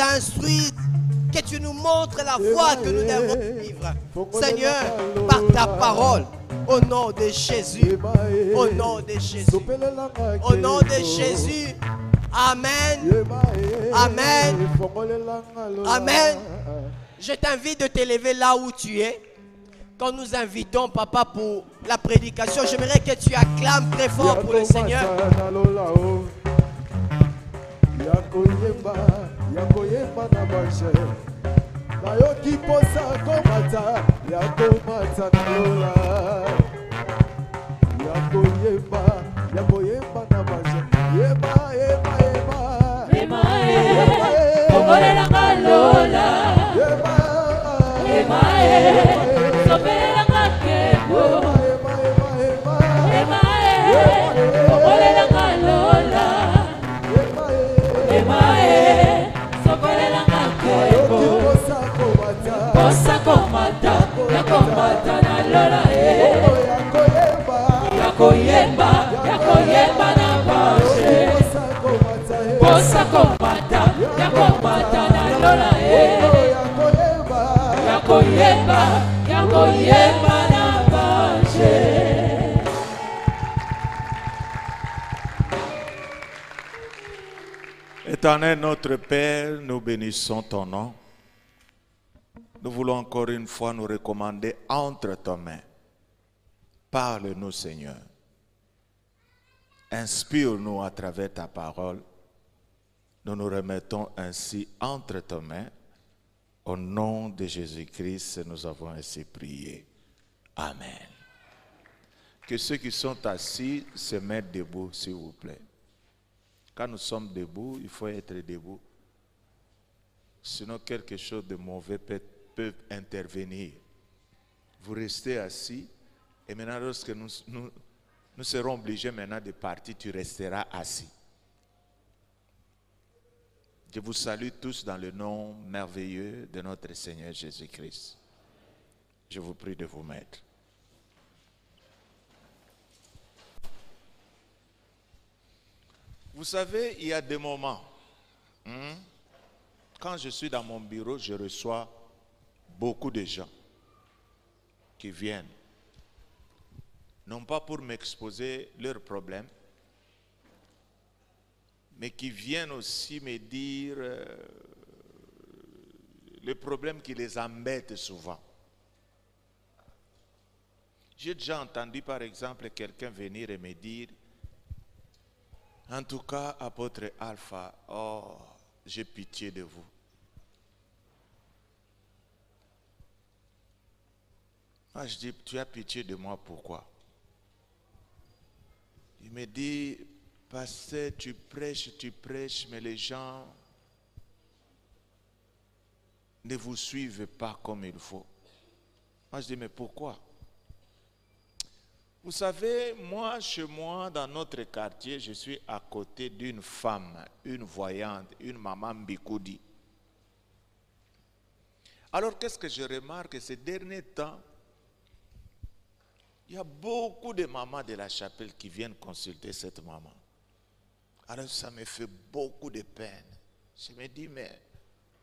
instruises, que tu nous montres la voie que nous devons vivre. Seigneur, par ta parole, au nom de Jésus, au nom de Jésus, au nom de Jésus, Amen, Amen, Amen. Je t'invite de t'élever là où tu es. Quand nous invitons Papa pour la prédication, j'aimerais que tu acclames très fort pour le Seigneur. Éternel notre Père, nous bénissons ton nom. Nous voulons encore une fois nous recommander entre tes mains. Parle-nous, Seigneur. Inspire-nous à travers ta parole. Nous nous remettons ainsi entre tes mains. Au nom de Jésus-Christ, nous avons ainsi prié. Amen. Que ceux qui sont assis se mettent debout, s'il vous plaît. Quand nous sommes debout, il faut être debout. Sinon, quelque chose de mauvais peut intervenir. Vous restez assis et maintenant, lorsque nous serons obligés maintenant de partir, tu resteras assis. Je vous salue tous dans le nom merveilleux de notre Seigneur Jésus-Christ. Je vous prie de vous mettre. Vous savez, il y a des moments, quand je suis dans mon bureau, je reçois beaucoup de gens qui viennent, non pas pour m'exposer leurs problèmes, mais qui viennent aussi me dire les problèmes qui les embêtent souvent. J'ai déjà entendu par exemple quelqu'un venir et me dire, en tout cas, apôtre Alpha, oh, j'ai pitié de vous. Moi, je dis, tu as pitié de moi, pourquoi? Il me dit, pasteur, tu prêches, mais les gens ne vous suivent pas comme il faut. Moi, je dis, mais pourquoi? Vous savez, moi, chez moi, dans notre quartier, je suis à côté d'une femme, une voyante, une maman Mbikoudi. Alors, qu'est-ce que je remarque ces derniers temps? Il y a beaucoup de mamans de la chapelle qui viennent consulter cette maman. Alors, ça me fait beaucoup de peine. Je me dis, mais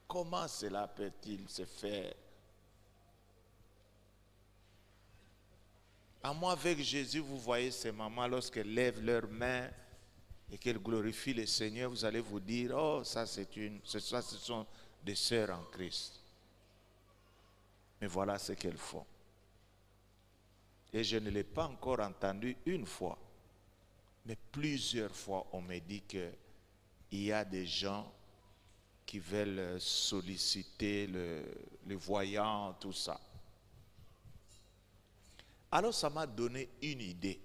comment cela peut-il se faire? À moi, avec Jésus, vous voyez ces mamans, lorsqu'elles lèvent leurs mains et qu'elles glorifient le Seigneur, vous allez vous dire, oh, ça, ce sont des sœurs en Christ. Mais voilà ce qu'elles font. Et je ne l'ai pas encore entendu une fois, mais plusieurs fois, on me dit qu'il y a des gens qui veulent solliciter le voyant, tout ça. Alors ça m'a donné une idée.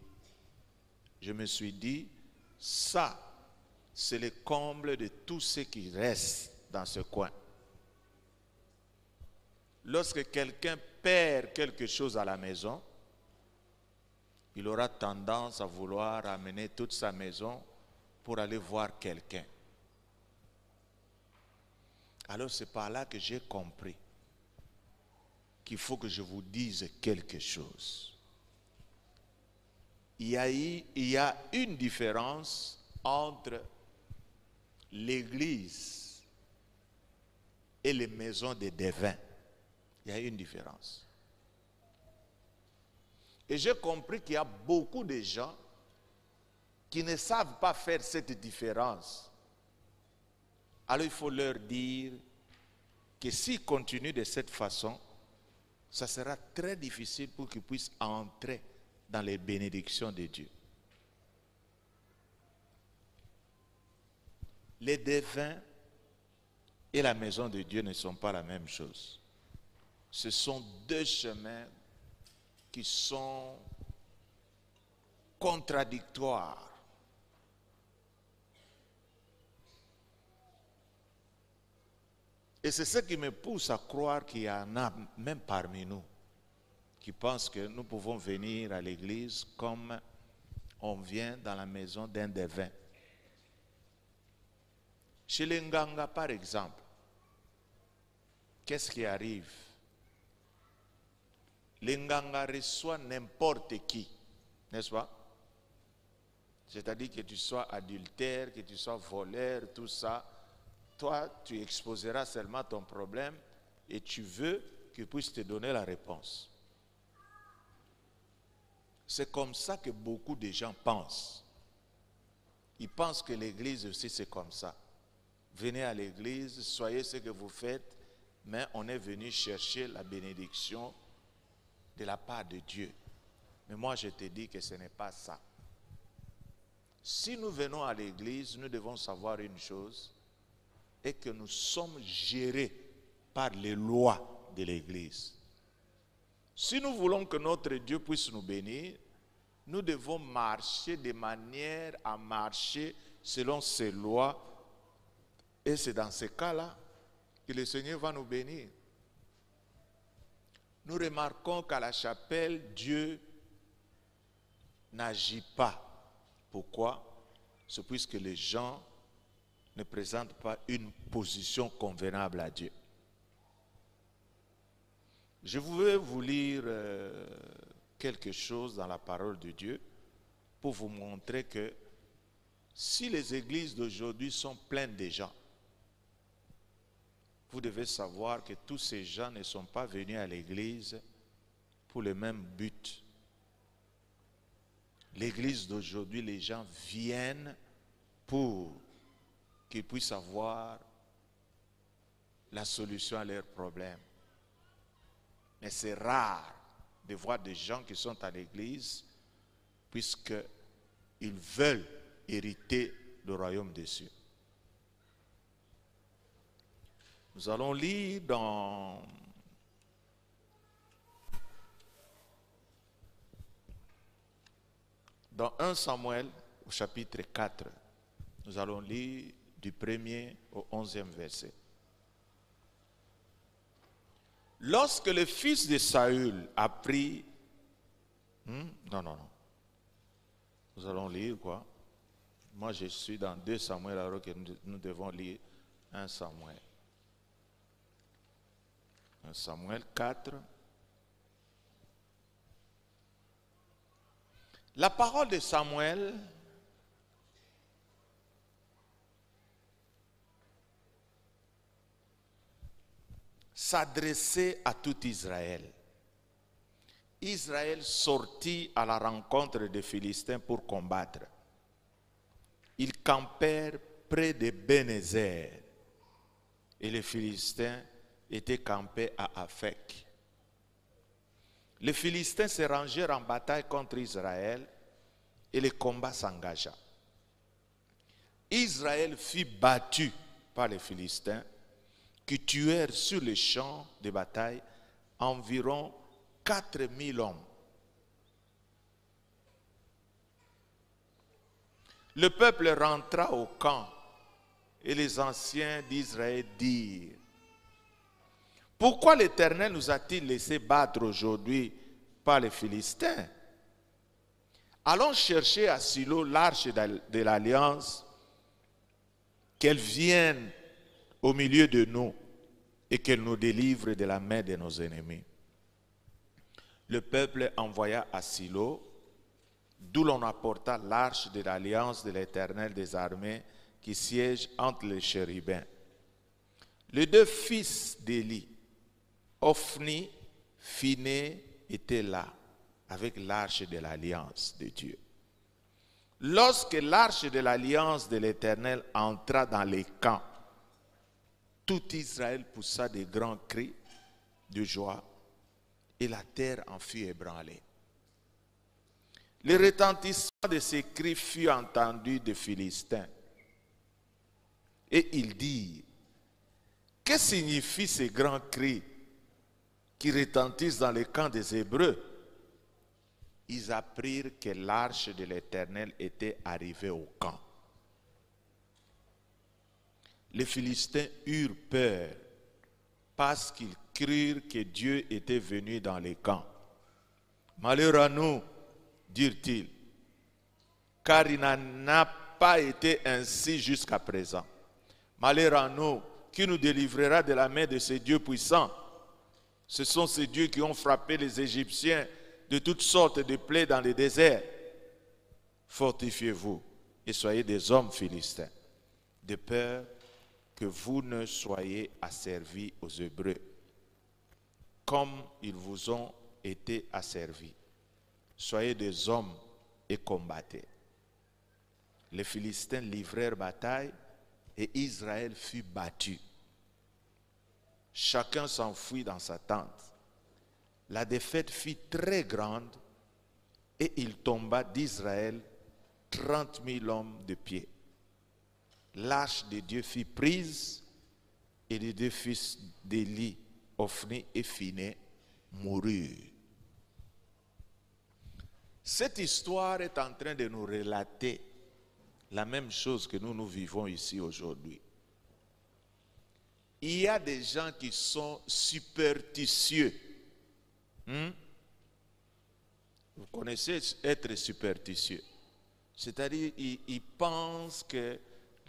Je me suis dit, ça, c'est le comble de tout ce qui reste dans ce coin. Lorsque quelqu'un perd quelque chose à la maison, il aura tendance à vouloir amener toute sa maison pour aller voir quelqu'un. Alors c'est par là que j'ai compris qu'il faut que je vous dise quelque chose. Il y a une différence entre l'église et les maisons des devins. Il y a une différence. Et j'ai compris qu'il y a beaucoup de gens qui ne savent pas faire cette différence. Alors il faut leur dire que s'ils continuent de cette façon, ça sera très difficile pour qu'ils puissent entrer dans les bénédictions de Dieu. Les devins et la maison de Dieu ne sont pas la même chose. Ce sont deux chemins qui sont contradictoires. Et c'est ce qui me pousse à croire qu'il y en a même parmi nous qui pensent que nous pouvons venir à l'église comme on vient dans la maison d'un devin. Chez les Nganga, par exemple, qu'est-ce qui arrive? Les Nganga reçoivent n'importe qui, n'est-ce pas? C'est-à-dire que tu sois adultère, que tu sois voleur, tout ça, toi, tu exposeras seulement ton problème et tu veux qu'il puisse te donner la réponse. C'est comme ça que beaucoup de gens pensent. Ils pensent que l'église aussi c'est comme ça. Venez à l'église, soyez ce que vous faites, mais on est venu chercher la bénédiction de la part de Dieu. Mais moi je te dis que ce n'est pas ça. Si nous venons à l'église, nous devons savoir une chose, et que nous sommes gérés par les lois de l'église. Si nous voulons que notre Dieu puisse nous bénir, nous devons marcher de manière à marcher selon ses lois. Et c'est dans ce cas-là que le Seigneur va nous bénir. Nous remarquons qu'à la chapelle, Dieu n'agit pas. Pourquoi? C'est puisque les gens ne présentent pas une position convenable à Dieu. Je voulais vous lire quelque chose dans la parole de Dieu pour vous montrer que si les églises d'aujourd'hui sont pleines de gens, vous devez savoir que tous ces gens ne sont pas venus à l'église pour le même but. L'église d'aujourd'hui, les gens viennent pour qu'ils puissent avoir la solution à leurs problèmes. Mais c'est rare de voir des gens qui sont à l'église puisqu'ils veulent hériter le royaume des cieux. Nous allons lire dans Dans 1 Samuel, au chapitre 4, nous allons lire du 1er au 11e verset. Lorsque le fils de Saül apprit... Non. Nous allons lire quoi? Moi, je suis dans 2 Samuel, alors que nous devons lire 1 Samuel. 1 Samuel 4. La parole de Samuel s'adressait à tout Israël. Israël sortit à la rencontre des Philistins pour combattre. Ils campèrent près de Bénézer et les Philistins étaient campés à Aphek. Les Philistins se rangèrent en bataille contre Israël et le combat s'engagea. Israël fut battu par les Philistins qui tuèrent sur les champs de bataille environ 4000 hommes. Le peuple rentra au camp et les anciens d'Israël dirent: pourquoi l'Éternel nous a-t-il laissé battre aujourd'hui par les Philistins? Allons chercher à Silo l'arche de l'Alliance, qu'elle vienne au milieu de nous et qu'elle nous délivre de la main de nos ennemis. Le peuple envoya à Silo, d'où l'on apporta l'arche de l'Alliance de l'Éternel des armées qui siège entre les chérubins. Les deux fils d'Élie, Ophni, Phiné, étaient là avec l'arche de l'alliance de Dieu. Lorsque l'arche de l'alliance de l'Éternel entra dans les camps, tout Israël poussa de grands cris de joie et la terre en fut ébranlée. Le retentissement de ces cris fut entendu des Philistins. Et ils dirent, que signifient ces grands cris qui retentissent dans les camps des Hébreux? Ils apprirent que l'arche de l'Éternel était arrivée au camp. Les Philistins eurent peur parce qu'ils crurent que Dieu était venu dans les camps. Malheur à nous, dirent-ils, car il n'en a pas été ainsi jusqu'à présent. Malheur à nous, qui nous délivrera de la main de ces dieux puissants? Ce sont ces dieux qui ont frappé les Égyptiens de toutes sortes de plaies dans le désert. Fortifiez-vous et soyez des hommes philistins, de peur que vous ne soyez asservis aux Hébreux, comme ils vous ont été asservis. Soyez des hommes et combattez. Les Philistins livrèrent bataille et Israël fut battu. Chacun s'enfuit dans sa tente. La défaite fut très grande et il tomba d'Israël 30 000 hommes de pied. L'arche de Dieu fut prise et les deux fils d'Élie, Ophni et Phiné, moururent. Cette histoire est en train de nous relater la même chose que nous vivons ici aujourd'hui. Il y a des gens qui sont superstitieux. Vous connaissez être superstitieux. C'est-à-dire, ils pensent que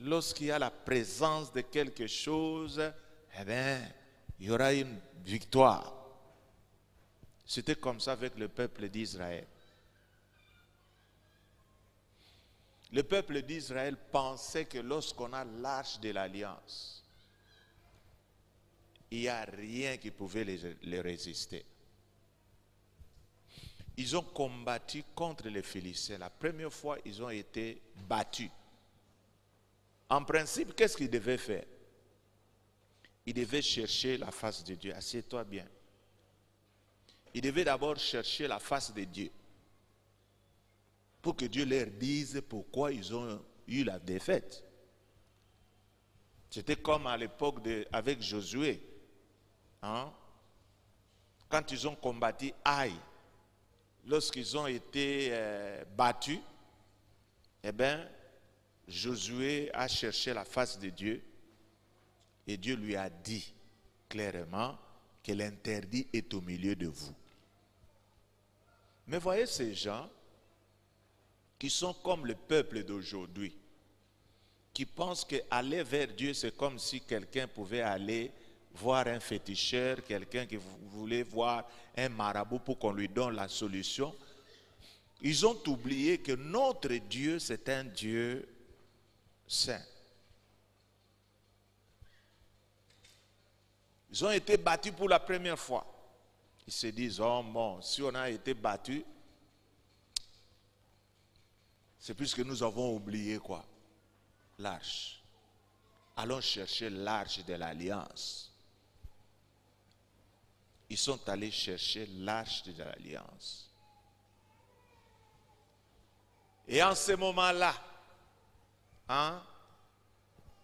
lorsqu'il y a la présence de quelque chose, eh bien, il y aura une victoire. C'était comme ça avec le peuple d'Israël. Le peuple d'Israël pensait que lorsqu'on a l'arche de l'alliance, il n'y a rien qui pouvait les résister. Ils ont combattu contre les Philistins. La première fois, ils ont été battus. En principe, qu'est-ce qu'ils devaient faire? Ils devaient chercher la face de Dieu. Assieds-toi bien. Ils devaient d'abord chercher la face de Dieu, pour que Dieu leur dise pourquoi ils ont eu la défaite. C'était comme à l'époque avec Josué. Quand ils ont combattu Aï, lorsqu'ils ont été battus, eh bien, Josué a cherché la face de Dieu et Dieu lui a dit clairement que l'interdit est au milieu de vous. Mais voyez ces gens qui sont comme le peuple d'aujourd'hui, qui pensent qu'aller vers Dieu, c'est comme si quelqu'un pouvait aller voir un féticheur, quelqu'un qui voulait voir un marabout pour qu'on lui donne la solution. Ils ont oublié que notre Dieu, c'est un Dieu saint. Ils ont été battus pour la première fois. Ils se disent, oh bon, si on a été battus, c'est puisque nous avons oublié quoi? L'arche. Allons chercher l'arche de l'alliance. Ils sont allés chercher l'arche de l'alliance. Et en ce moment-là,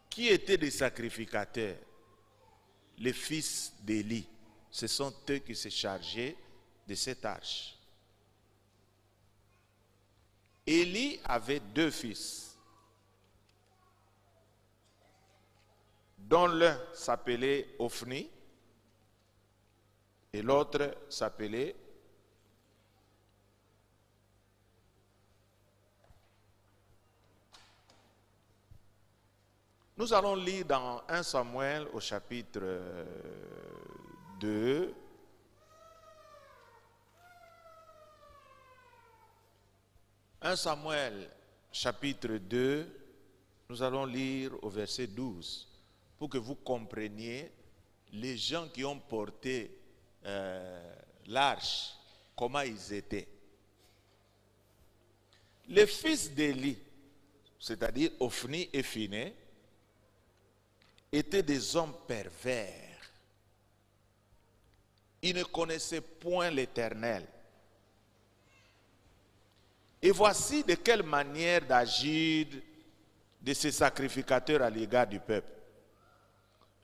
qui étaient des sacrificateurs? Les fils d'Élie. Ce sont eux qui se chargeaient de cette arche. Élie avait deux fils, dont l'un s'appelait Ophni et l'autre s'appelait Nous allons lire dans 1 Samuel au chapitre 2. « 1 Samuel, chapitre 2, nous allons lire au verset 12. pour que vous compreniez les gens qui ont porté l'arche, comment ils étaient. Les fils d'Élie, c'est-à-dire Ophni et Phiné, étaient des hommes pervers. Ils ne connaissaient point l'Éternel. Et voici de quelle manière d'agir de ces sacrificateurs à l'égard du peuple.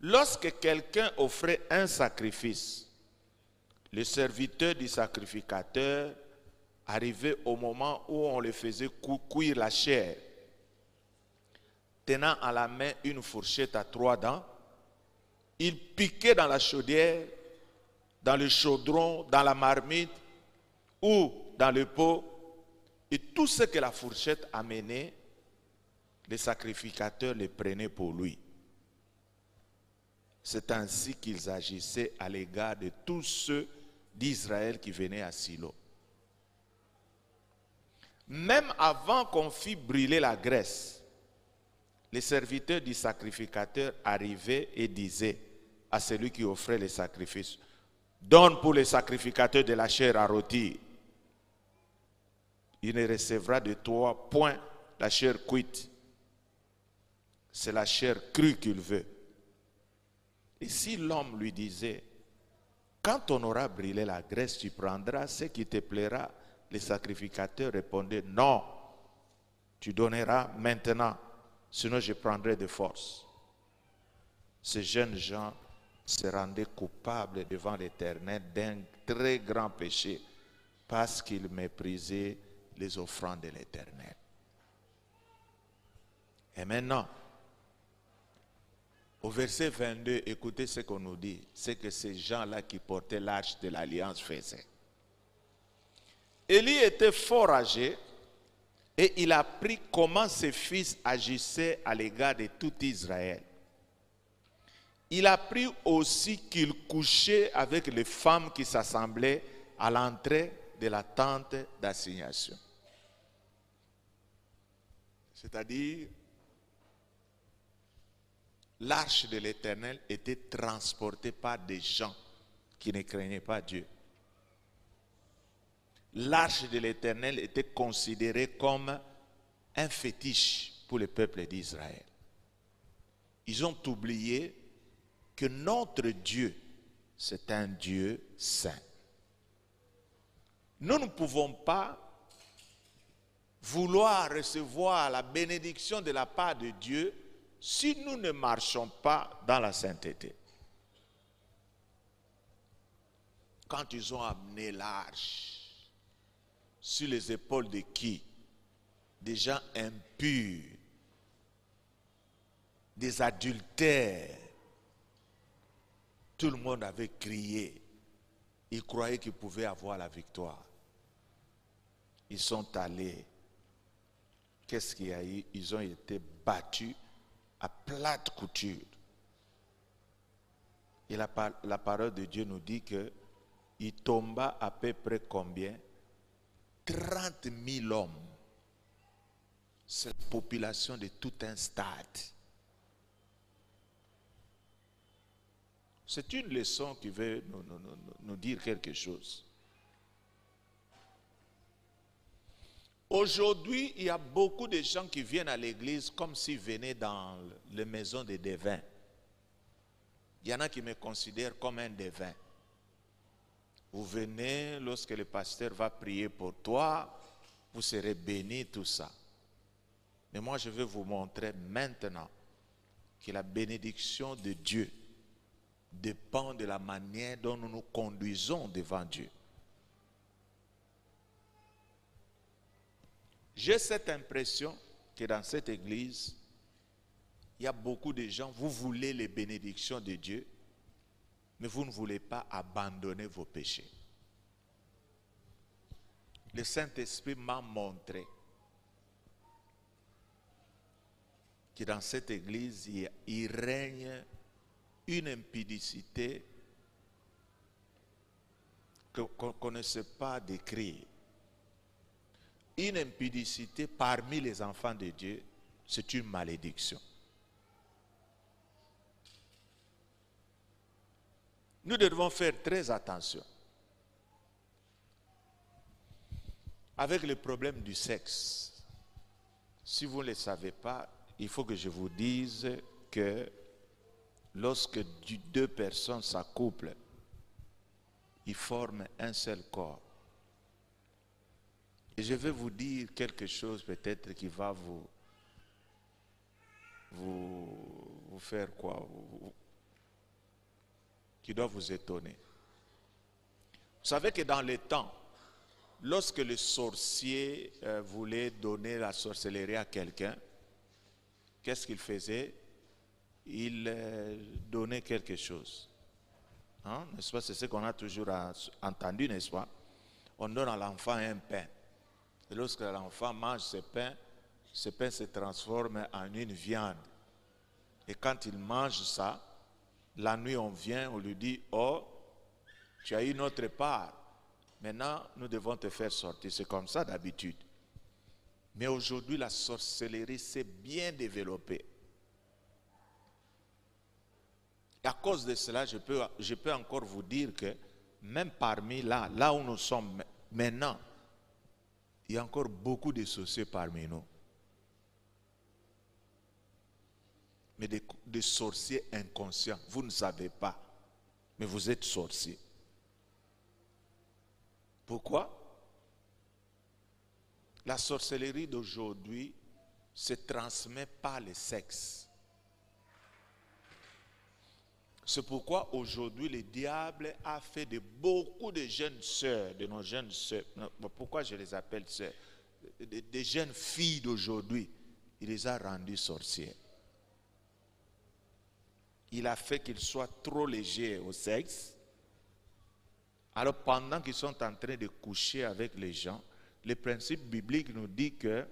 Lorsque quelqu'un offrait un sacrifice, le serviteur du sacrificateur arrivait au moment où on le faisait cuire la chair, tenant à la main une fourchette à 3 dents. Il piquait dans la chaudière, dans le chaudron, dans la marmite ou dans le pot, et tout ce que la fourchette amenait, les sacrificateurs le prenaient pour lui. C'est ainsi qu'ils agissaient à l'égard de tous ceux d'Israël qui venaient à Silo. Même avant qu'on fît brûler la graisse, les serviteurs du sacrificateur arrivaient et disaient à celui qui offrait les sacrifices: donne pour les sacrificateurs de la chair à rôtir. Il ne recevra de toi point la chair cuite. C'est la chair crue qu'il veut. Et si l'homme lui disait: quand on aura brûlé la graisse, tu prendras ce qui te plaira, les sacrificateurs répondaient: non, tu donneras maintenant, sinon je prendrai de force. Ces jeunes gens se rendaient coupables devant l'Éternel d'un très grand péché parce qu'ils méprisaient les offrandes de l'Éternel. Et maintenant, au verset 22, écoutez ce qu'on nous dit. C'est que ces gens-là qui portaient l'arche de l'alliance faisaient. Élie était fort âgé et il a appris comment ses fils agissaient à l'égard de tout Israël. Il a appris aussi qu'il couchait avec les femmes qui s'assemblaient à l'entrée de la tente d'assignation. C'est-à-dire, l'arche de l'Éternel était transportée par des gens qui ne craignaient pas Dieu. L'arche de l'Éternel était considérée comme un fétiche pour le peuple d'Israël. Ils ont oublié que notre Dieu, c'est un Dieu saint. Nous ne pouvons pas vouloir recevoir la bénédiction de la part de Dieu si nous ne marchons pas dans la sainteté. Quand ils ont amené l'arche, sur les épaules de qui? Des gens impurs, des adultères. Tout le monde avait crié. Ils croyaient qu'ils pouvaient avoir la victoire. Ils sont allés. Qu'est-ce qu'il y a eu? Ils ont été battus à plate couture. Et la parole de Dieu nous dit que il tomba à peu près combien? 30 000 hommes. C'est la population de tout un stade. C'est une leçon qui veut nous dire quelque chose. Aujourd'hui, il y a beaucoup de gens qui viennent à l'église comme s'ils venaient dans les maisons des devins. Il y en a qui me considèrent comme un devin. Vous venez, lorsque le pasteur va prier pour toi, vous serez béni, tout ça. Mais moi, je vais vous montrer maintenant que la bénédiction de Dieu dépend de la manière dont nous nous conduisons devant Dieu. J'ai cette impression que dans cette église, il y a beaucoup de gens, vous voulez les bénédictions de Dieu, mais vous ne voulez pas abandonner vos péchés. Le Saint-Esprit m'a montré que dans cette église, il règne une impudicité qu'on ne sait pas décrire. Une impudicité parmi les enfants de Dieu, c'est une malédiction. Nous devons faire très attention. Avec le problème du sexe, si vous ne le savez pas, il faut que je vous dise que lorsque deux personnes s'accouplent, ils forment un seul corps. Et je vais vous dire quelque chose peut-être qui va vous faire quoi? Qui doit vous étonner. Vous savez que dans les temps, lorsque le sorcier voulait donner la sorcellerie à quelqu'un, qu'est-ce qu'il faisait? Il donnait quelque chose. Hein? N'est-ce pas? C'est ce qu'on a toujours entendu, n'est-ce pas? On donne à l'enfant un pain. Et lorsque l'enfant mange ce pain se transforme en une viande. Et quand il mange ça, la nuit on vient, on lui dit, oh, tu as une autre part. Maintenant, nous devons te faire sortir. C'est comme ça d'habitude. Mais aujourd'hui, la sorcellerie s'est bien développée. Et à cause de cela, je peux encore vous dire que même parmi là où nous sommes maintenant, il y a encore beaucoup de sorciers parmi nous. Mais des sorciers inconscients. Vous ne savez pas, mais vous êtes sorciers. Pourquoi? La sorcellerie d'aujourd'hui se transmet par le sexe. C'est pourquoi aujourd'hui le diable a fait de beaucoup de jeunes sœurs, de nos jeunes sœurs, pourquoi je les appelle sœurs, des jeunes filles d'aujourd'hui, il les a rendues sorcières. Il a fait qu'ils soient trop légers au sexe. Alors pendant qu'ils sont en train de coucher avec les gens, le principe biblique nous dit que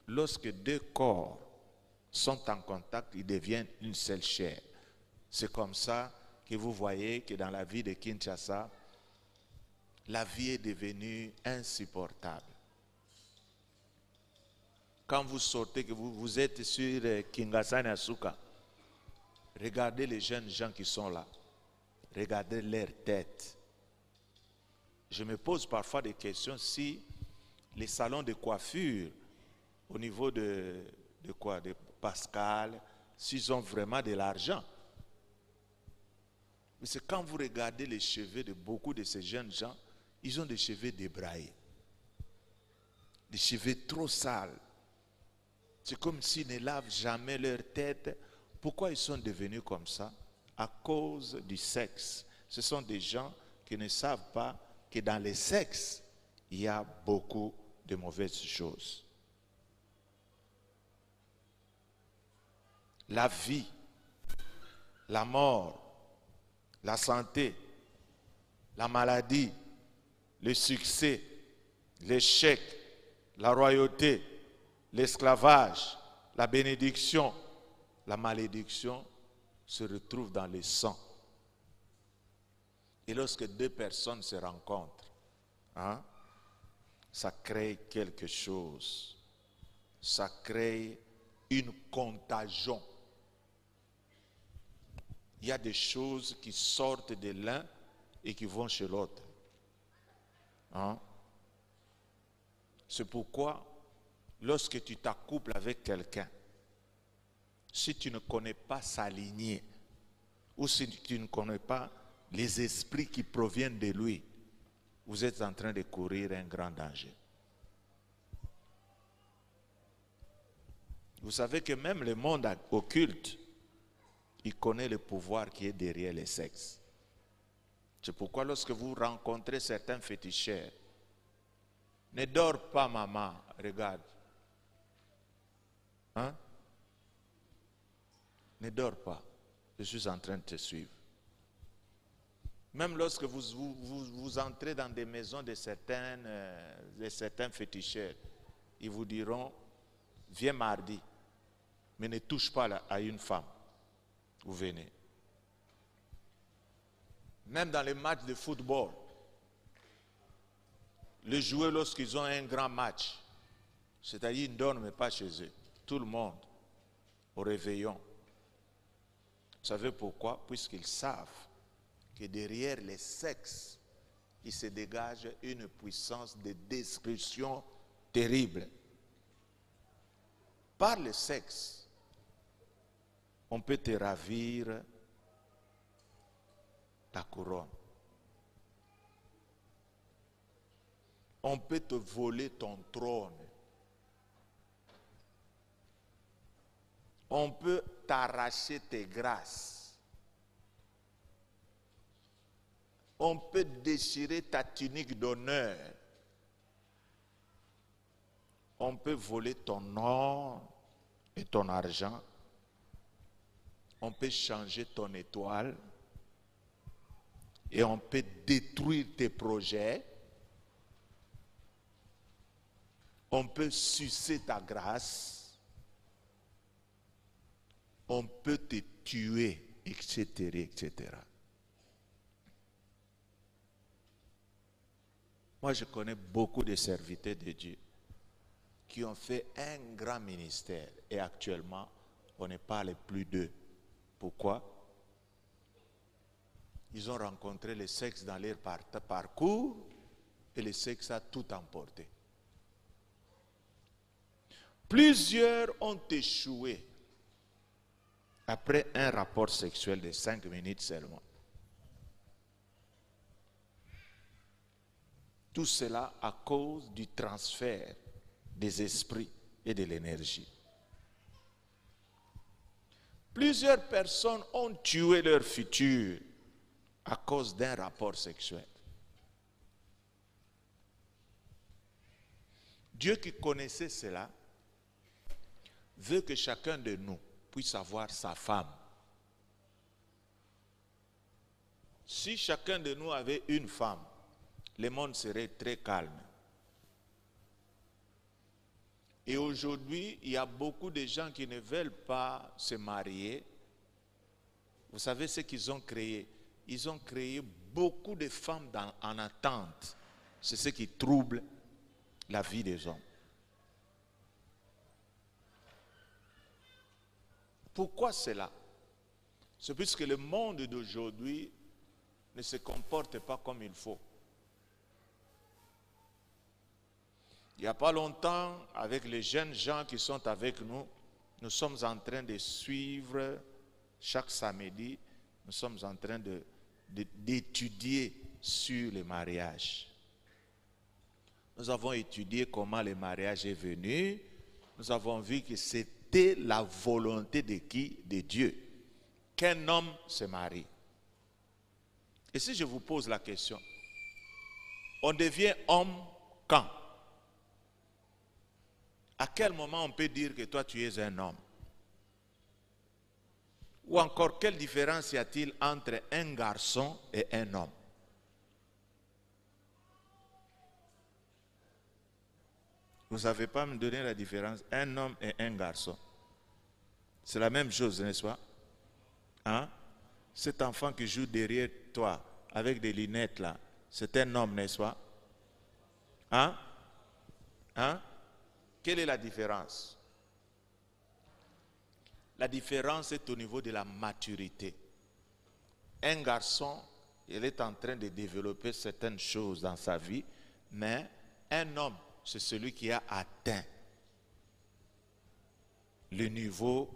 lorsque deux corps sont en contact, ils deviennent une seule chair. C'est comme ça que vous voyez que dans la vie de Kinshasa, la vie est devenue insupportable. Quand vous sortez, que vous êtes sur Kingasani Asuka, regardez les jeunes gens qui sont là. Regardez leur tête. Je me pose parfois des questions si les salons de coiffure, au niveau de Pascal, s'ils ont vraiment de l'argent. Mais c'est quand vous regardez les cheveux de beaucoup de ces jeunes gens, ils ont des cheveux débraillés. Des cheveux trop sales. C'est comme s'ils ne lavent jamais leur tête. Pourquoi ils sont devenus comme ça? À cause du sexe. Ce sont des gens qui ne savent pas que dans le sexe, il y a beaucoup de mauvaises choses. La vie, la mort, la santé, la maladie, le succès, l'échec, la royauté, l'esclavage, la bénédiction, la malédiction se retrouvent dans le sang. Et lorsque deux personnes se rencontrent, ça crée quelque chose. Ça crée une contagion. Il y a des choses qui sortent de l'un et qui vont chez l'autre. C'est pourquoi, lorsque tu t'accouples avec quelqu'un, si tu ne connais pas sa lignée, ou si tu ne connais pas les esprits qui proviennent de lui, vous êtes en train de courir un grand danger. Vous savez que même le monde occulte, il connaît le pouvoir qui est derrière les sexes. C'est pourquoi lorsque vous rencontrez certains féticheurs, ne dors pas maman, regarde. Ne dors pas, je suis en train de te suivre. Même lorsque vous entrez dans des maisons de certains féticheurs, ils vous diront, viens mardi, mais ne touche pas à une femme. Vous venez. Même dans les matchs de football, les joueurs, lorsqu'ils ont un grand match, c'est-à-dire ils ne dorment pas chez eux, tout le monde, au réveillon. Vous savez pourquoi? Puisqu'ils savent que derrière les sexes, il se dégage une puissance de destruction terrible. Par le sexe, on peut te ravir la couronne. On peut te voler ton trône. On peut t'arracher tes grâces. On peut déchirer ta tunique d'honneur. On peut voler ton or et ton argent. On peut changer ton étoile. Et on peut détruire tes projets. On peut sucer ta grâce. On peut te tuer, etc., etc. Moi, je connais beaucoup de serviteurs de Dieu qui ont fait un grand ministère et actuellement, on ne parle plus d'eux. Pourquoi? Ils ont rencontré le sexe dans leur parcours et le sexe a tout emporté. Plusieurs ont échoué après un rapport sexuel de 5 minutes seulement. Tout cela à cause du transfert des esprits et de l'énergie. Plusieurs personnes ont tué leur futur à cause d'un rapport sexuel. Dieu qui connaissait cela veut que chacun de nous puisse avoir sa femme. Si chacun de nous avait une femme, le monde serait très calme. Et aujourd'hui, il y a beaucoup de gens qui ne veulent pas se marier. Vous savez ce qu'ils ont créé? Ils ont créé beaucoup de femmes en attente. C'est ce qui trouble la vie des hommes. Pourquoi cela? C'est puisque le monde d'aujourd'hui ne se comporte pas comme il faut. Il n'y a pas longtemps, avec les jeunes gens qui sont avec nous, nous sommes en train de suivre chaque samedi, nous sommes en train d'étudier sur le mariage. Nous avons étudié comment le mariage est venu. Nous avons vu que c'était la volonté de qui? De Dieu. Qu'un homme se marie. Et si je vous pose la question, on devient homme quand? À quel moment on peut dire que toi tu es un homme? Ou encore, quelle différence y a-t-il entre un garçon et un homme? Vous ne savez pas me donner la différence, un homme et un garçon. C'est la même chose, n'est-ce pas? Hein? Cet enfant qui joue derrière toi, avec des lunettes là, c'est un homme, n'est-ce pas? Hein? Hein? Quelle est la différence? La différence est au niveau de la maturité. Un garçon, il est en train de développer certaines choses dans sa vie, mais un homme, c'est celui qui a atteint le niveau,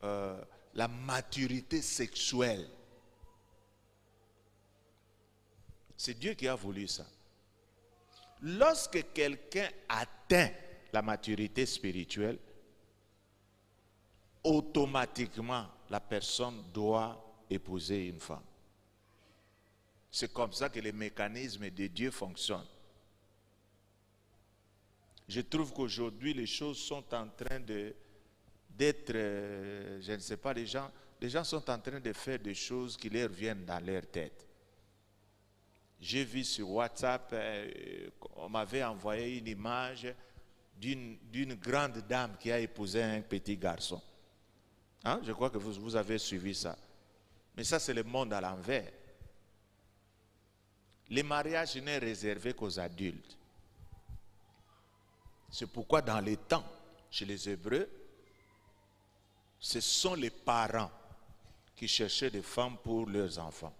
la maturité sexuelle. C'est Dieu qui a voulu ça. Lorsque quelqu'un atteint la maturité spirituelle, automatiquement, la personne doit épouser une femme. C'est comme ça que les mécanismes de Dieu fonctionnent. Je trouve qu'aujourd'hui, les choses sont en train d'être, je ne sais pas, les gens sont en train de faire des choses qui leur viennent dans leur tête. J'ai vu sur WhatsApp, on m'avait envoyé une image d'une grande dame qui a épousé un petit garçon. Hein? Je crois que vous avez suivi ça. Mais ça, c'est le monde à l'envers. Le mariage n'est réservé qu'aux adultes. C'est pourquoi dans les temps, chez les Hébreux, ce sont les parents qui cherchaient des femmes pour leurs enfants.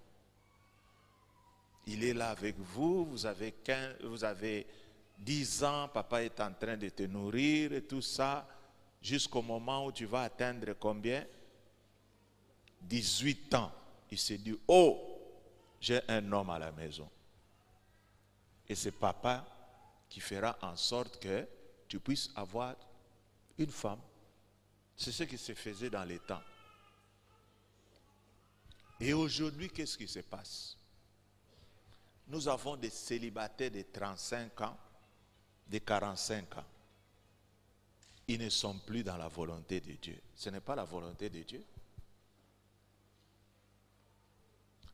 Il est là avec vous, vous avez 10 ans, papa est en train de te nourrir et tout ça, jusqu'au moment où tu vas atteindre combien? 18 ans. Il s'est dit, oh, j'ai un homme à la maison. Et c'est papa qui fera en sorte que tu puisses avoir une femme. C'est ce qui se faisait dans les temps. Et aujourd'hui, qu'est-ce qui se passe? Nous avons des célibataires de 35 ans, de 45 ans. Ils ne sont plus dans la volonté de Dieu. Ce n'est pas la volonté de Dieu.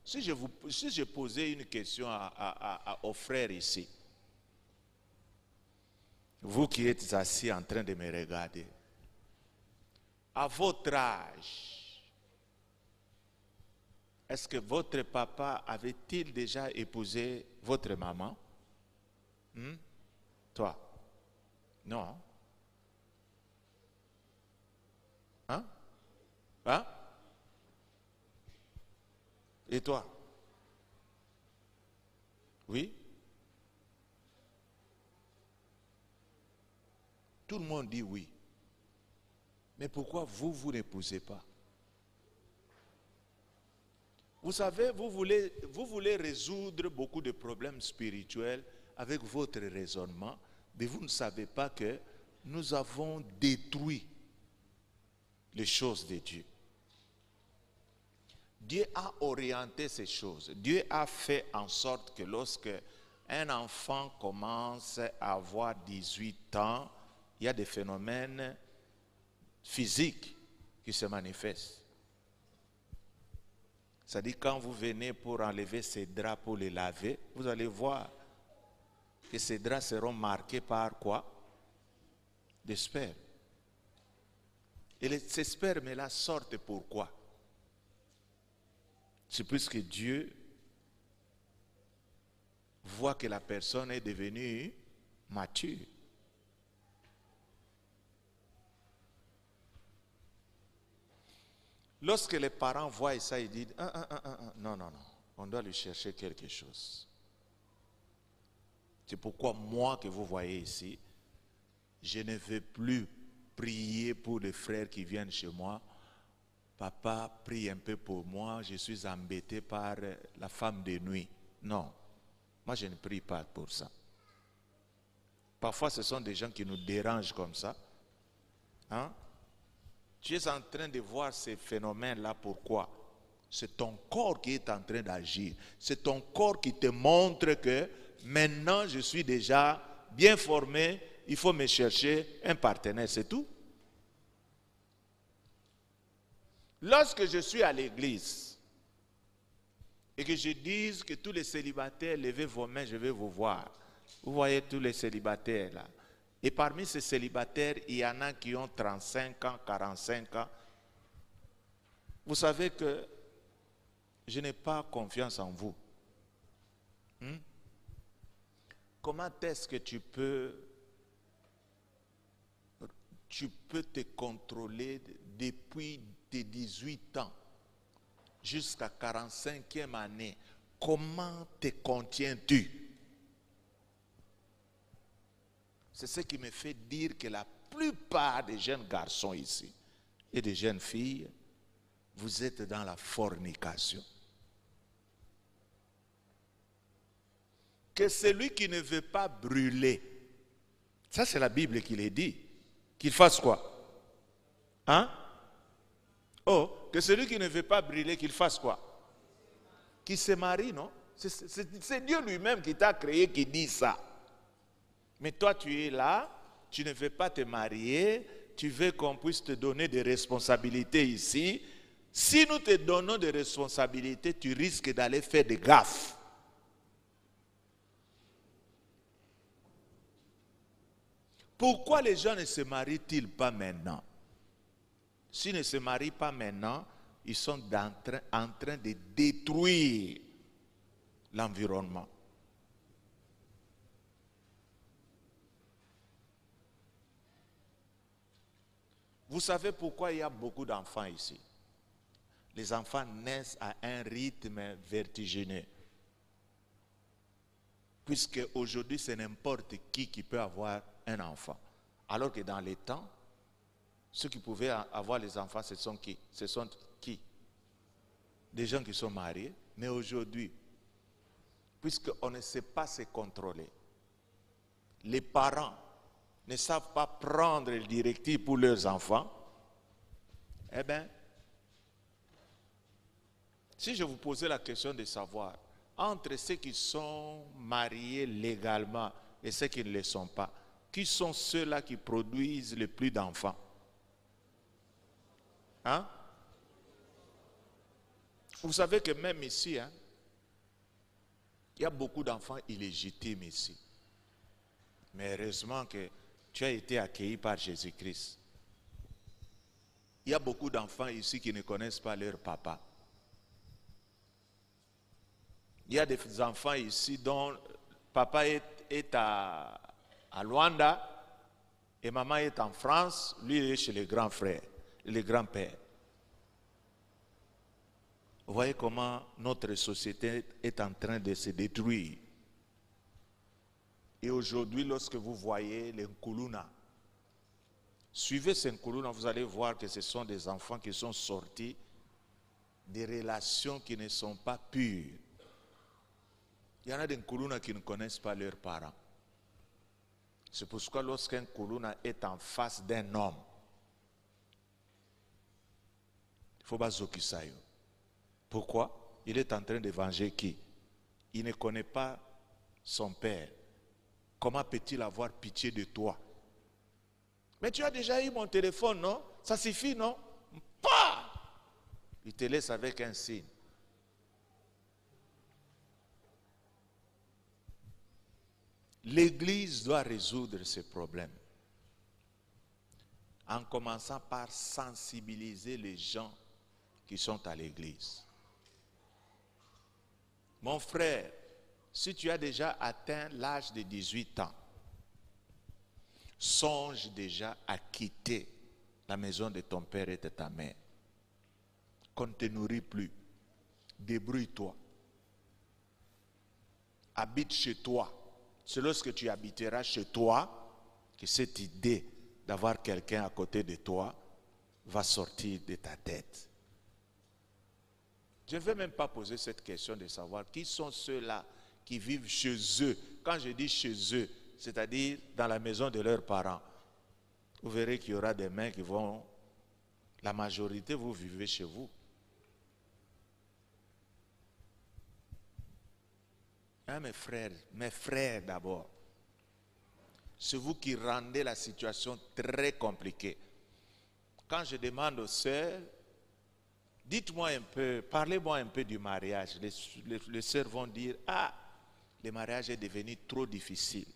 Si je posais une question aux frères ici, vous qui êtes assis en train de me regarder, à votre âge, est-ce que votre papa avait-il déjà épousé votre maman? Toi? Non. Hein? Hein? Et toi? Oui? Tout le monde dit oui. Mais pourquoi vous n'épousez pas? Vous savez, vous voulez résoudre beaucoup de problèmes spirituels avec votre raisonnement, mais vous ne savez pas que nous avons détruit les choses de Dieu. Dieu a orienté ces choses. Dieu a fait en sorte que lorsque un enfant commence à avoir 18 ans, il y a des phénomènes physiques qui se manifestent. C'est-à-dire quand vous venez pour enlever ces draps pour les laver, vous allez voir que ces draps seront marqués par quoi? Des spermes. Et ces spermes-là sortent pourquoi? C'est puisque Dieu voit que la personne est devenue mature. Lorsque les parents voient ça, ils disent non, on doit lui chercher quelque chose. C'est pourquoi moi que vous voyez ici, je ne veux plus prier pour les frères qui viennent chez moi. Papa, prie un peu pour moi, je suis embêté par la femme de nuit. Non, moi je ne prie pas pour ça. Parfois ce sont des gens qui nous dérangent comme ça. Hein? Tu es en train de voir ces phénomènes-là, pourquoi? C'est ton corps qui est en train d'agir. C'est ton corps qui te montre que maintenant je suis déjà bien formé, il faut me chercher un partenaire, c'est tout. Lorsque je suis à l'église et que je dise que tous les célibataires, levez vos mains, je vais vous voir. Vous voyez tous les célibataires là. Et parmi ces célibataires, il y en a qui ont 35 ans, 45 ans. Vous savez que je n'ai pas confiance en vous. Comment est-ce que tu peux te contrôler depuis tes 18 ans jusqu'à 45e année? Comment te contiens-tu? C'est ce qui me fait dire que la plupart des jeunes garçons ici et des jeunes filles, vous êtes dans la fornication. Que celui qui ne veut pas brûler, ça c'est la Bible qui le dit, qu'il fasse quoi? Hein? Oh, que celui qui ne veut pas brûler, qu'il fasse quoi? Qu'il se marie, non? C'est Dieu lui-même qui t'a créé qui dit ça. Mais toi tu es là, tu ne veux pas te marier, tu veux qu'on puisse te donner des responsabilités ici. Si nous te donnons des responsabilités, tu risques d'aller faire des gaffes. Pourquoi les gens ne se marient-ils pas maintenant? S'ils ne se marient pas maintenant, ils sont en train de détruire l'environnement. Vous savez pourquoi il y a beaucoup d'enfants ici? Les enfants naissent à un rythme vertigineux. Puisque aujourd'hui, c'est n'importe qui peut avoir un enfant. Alors que dans les temps, ceux qui pouvaient avoir les enfants, ce sont qui? Ce sont qui? Des gens qui sont mariés. Mais aujourd'hui, puisqu'on ne sait pas se contrôler, les parents ne savent pas prendre les directives pour leurs enfants, eh bien, si je vous posais la question de savoir, entre ceux qui sont mariés légalement et ceux qui ne le sont pas, qui sont ceux-là qui produisent le plus d'enfants? Hein? Vous savez que même ici, hein, il y a beaucoup d'enfants illégitimes ici. Mais heureusement que tu as été accueilli par Jésus-Christ. Il y a beaucoup d'enfants ici qui ne connaissent pas leur papa. Il y a des enfants ici dont papa est à Luanda et maman est en France, lui il est chez les grands frères, les grands-pères. Vous voyez comment notre société est en train de se détruire. Et aujourd'hui, lorsque vous voyez les Nkuluna, suivez ces Nkuluna, vous allez voir que ce sont des enfants qui sont sortis des relations qui ne sont pas pures. Il y en a des Nkuluna qui ne connaissent pas leurs parents. C'est pourquoi lorsqu'un Nkuluna est en face d'un homme, il faut pas zokisayo. Pourquoi? Il est en train de venger qui? Il ne connaît pas son père. Comment peut-il avoir pitié de toi? Mais tu as déjà eu mon téléphone, non? Ça suffit, non? Pas! Il te laisse avec un signe. L'Église doit résoudre ces problèmes en commençant par sensibiliser les gens qui sont à l'Église. Mon frère, si tu as déjà atteint l'âge de 18 ans, songe déjà à quitter la maison de ton père et de ta mère. Qu'on ne te nourrit plus. Débrouille-toi. Habite chez toi. C'est lorsque tu habiteras chez toi que cette idée d'avoir quelqu'un à côté de toi va sortir de ta tête. Je ne vais même pas poser cette question de savoir qui sont ceux-là qui vivent chez eux. Quand je dis chez eux, c'est-à-dire dans la maison de leurs parents. Vous verrez qu'il y aura des mains qui vont... La majorité, vous vivez chez vous. Hein, mes frères d'abord. C'est vous qui rendez la situation très compliquée. Quand je demande aux sœurs, dites-moi un peu, parlez-moi un peu du mariage. Les sœurs vont dire, ah, le mariage est devenu trop difficile.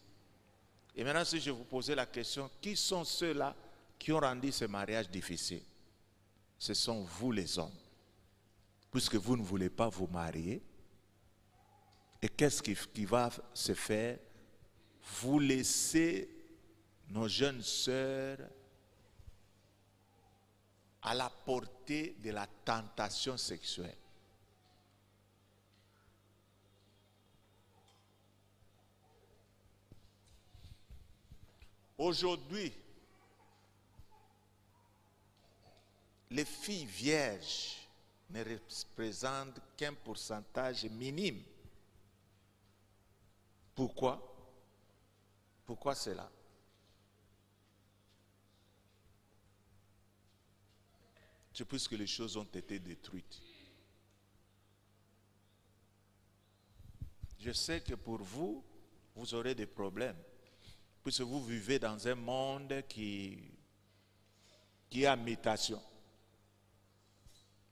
Et maintenant, si je vous posais la question, qui sont ceux-là qui ont rendu ce mariage difficile? Ce sont vous les hommes. Puisque vous ne voulez pas vous marier. Et qu'est-ce qui va se faire? Vous laissez nos jeunes sœurs à la portée de la tentation sexuelle. Aujourd'hui, les filles vierges ne représentent qu'un pourcentage minime. Pourquoi? Pourquoi cela? C'est puisque les choses ont été détruites. Je sais que pour vous, vous aurez des problèmes. Puisque vous vivez dans un monde qui est en mutation.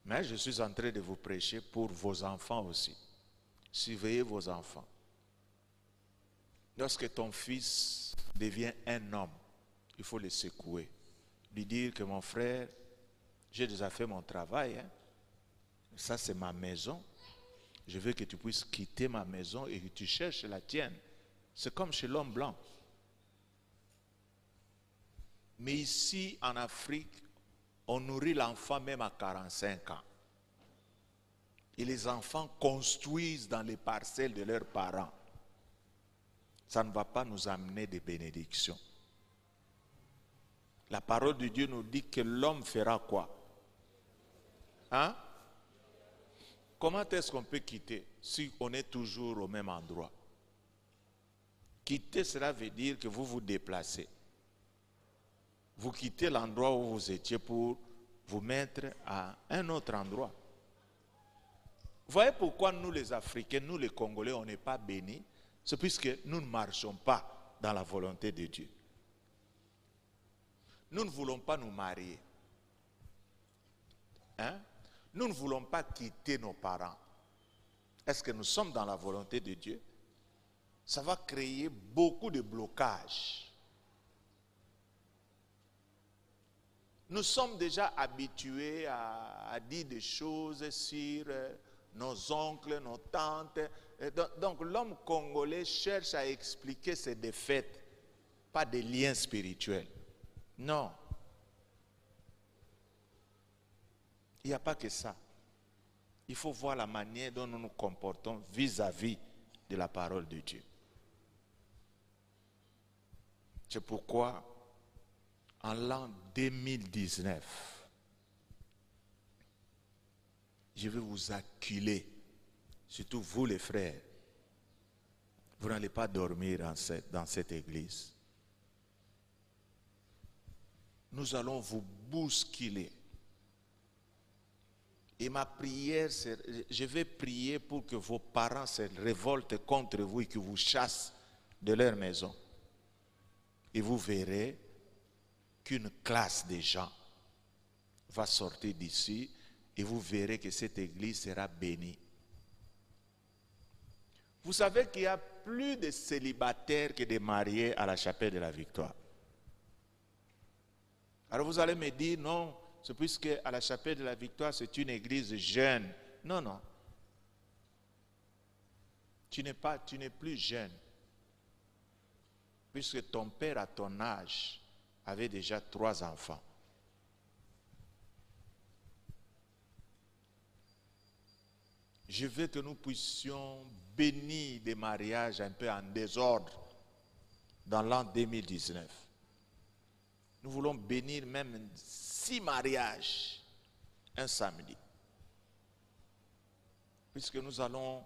Mais je suis en train de vous prêcher pour vos enfants aussi. Surveillez vos enfants. Lorsque ton fils devient un homme, il faut le secouer. Lui dire que mon frère, j'ai déjà fait mon travail. Hein. Ça, c'est ma maison. Je veux que tu puisses quitter ma maison et que tu cherches la tienne. C'est comme chez l'homme blanc. Mais ici, en Afrique, on nourrit l'enfant même à 45 ans. Et les enfants construisent dans les parcelles de leurs parents. ça ne va pas nous amener des bénédictions. La parole de Dieu nous dit que l'homme fera quoi? Hein? Comment est-ce qu'on peut quitter si on est toujours au même endroit? Quitter, cela veut dire que vous vous déplacez. Vous quittez l'endroit où vous étiez pour vous mettre à un autre endroit. Vous voyez pourquoi nous les Africains, nous les Congolais, on n'est pas bénis? C'est puisque nous ne marchons pas dans la volonté de Dieu. Nous ne voulons pas nous marier. Hein? Nous ne voulons pas quitter nos parents. Est-ce que nous sommes dans la volonté de Dieu? Ça va créer beaucoup de blocages. Nous sommes déjà habitués à dire des choses sur nos oncles, nos tantes. Donc l'homme congolais cherche à expliquer ses défaites, pas des liens spirituels. Non. Il n'y a pas que ça. Il faut voir la manière dont nous nous comportons vis-à-vis de la parole de Dieu. C'est pourquoi, en l'an 2019, je vais vous acculer, surtout vous les frères. Vous n'allez pas dormir dans cette église. Nous allons vous bousculer. Et ma prière, je vais prier pour que vos parents se révoltent contre vous et que vous chassent de leur maison. Et vous verrez qu'une classe de gens va sortir d'ici et vous verrez que cette église sera bénie. Vous savez qu'il y a plus de célibataires que de mariés à la chapelle de la Victoire. Alors vous allez me dire, non, c'est puisque à la chapelle de la Victoire, c'est une église jeune. Non, non. Tu n'es plus jeune. Puisque ton père, à ton âge, avait déjà 3 enfants. Je veux que nous puissions bénir des mariages un peu en désordre dans l'an 2019. Nous voulons bénir même 6 mariages un samedi. Puisque nous allons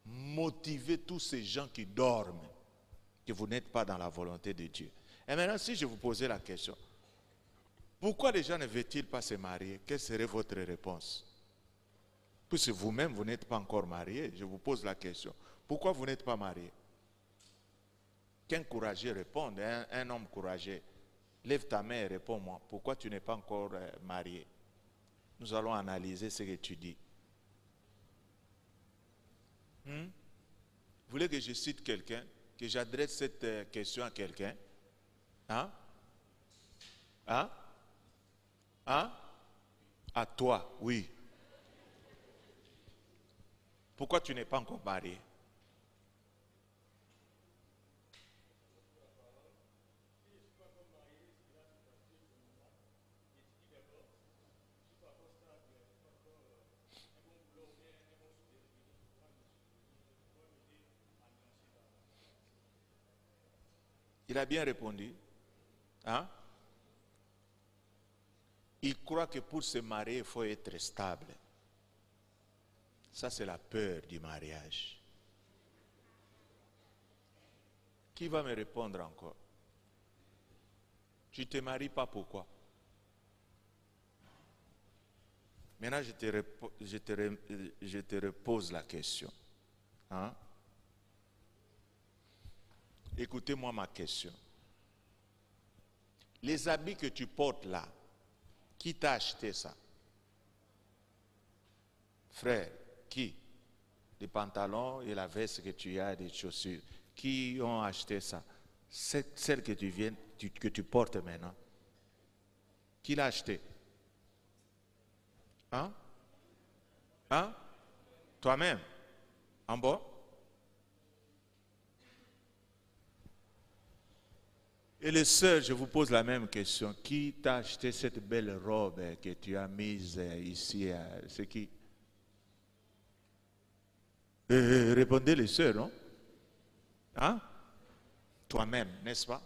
motiver tous ces gens qui dorment, que vous n'êtes pas dans la volonté de Dieu. Et maintenant, si je vous posais la question, pourquoi les gens ne veulent-ils pas se marier? Quelle serait votre réponse? Puisque vous-même, vous n'êtes pas encore marié, je vous pose la question. Pourquoi vous n'êtes pas marié? Qu'un courageux réponde, un homme courageux. Lève ta main et réponds-moi. Pourquoi tu n'es pas encore marié? Nous allons analyser ce que tu dis. Vous voulez que je cite quelqu'un? Que j'adresse cette question à quelqu'un? Hein? Hein? Hein? À toi, oui. Pourquoi tu n'es pas encore marié? Il a bien répondu. Hein? Il croit que pour se marier, il faut être stable. Ça, c'est la peur du mariage. Qui va me répondre encore? Tu ne te maries pas, pourquoi? Maintenant, je te repose la question. Hein? Écoutez-moi ma question. Les habits que tu portes là, qui t'a acheté ça? Frère, qui? Les pantalons et la veste que tu as, des chaussures. Qui ont acheté ça? Celle que tu portes maintenant. Qui l'a acheté? Hein? Hein? Toi-même? En bas? Et les sœurs, je vous pose la même question. Qui t'a acheté cette belle robe que tu as mise ici? C'est qui? Répondez les sœurs, non? Hein? Toi-même, n'est-ce pas?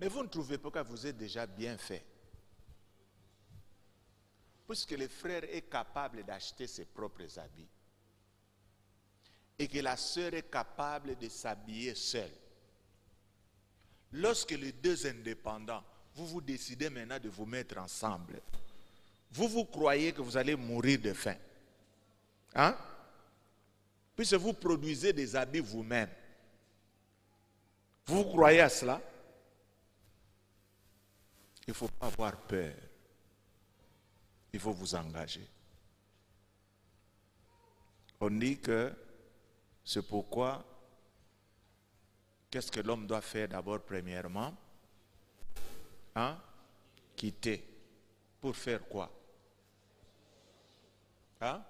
Mais vous ne trouvez pas que vous êtes déjà bien fait? Puisque le frère est capable d'acheter ses propres habits et que la sœur est capable de s'habiller seule. Lorsque les deux indépendants, vous décidez maintenant de vous mettre ensemble, vous croyez que vous allez mourir de faim. Hein? Puisque vous produisez des habits vous-même. Vous croyez à cela? Il ne faut pas avoir peur. Il faut vous engager. On dit que c'est pourquoi, qu'est-ce que l'homme doit faire d'abord premièrement? Hein? Quitter. Pour faire quoi? Hein?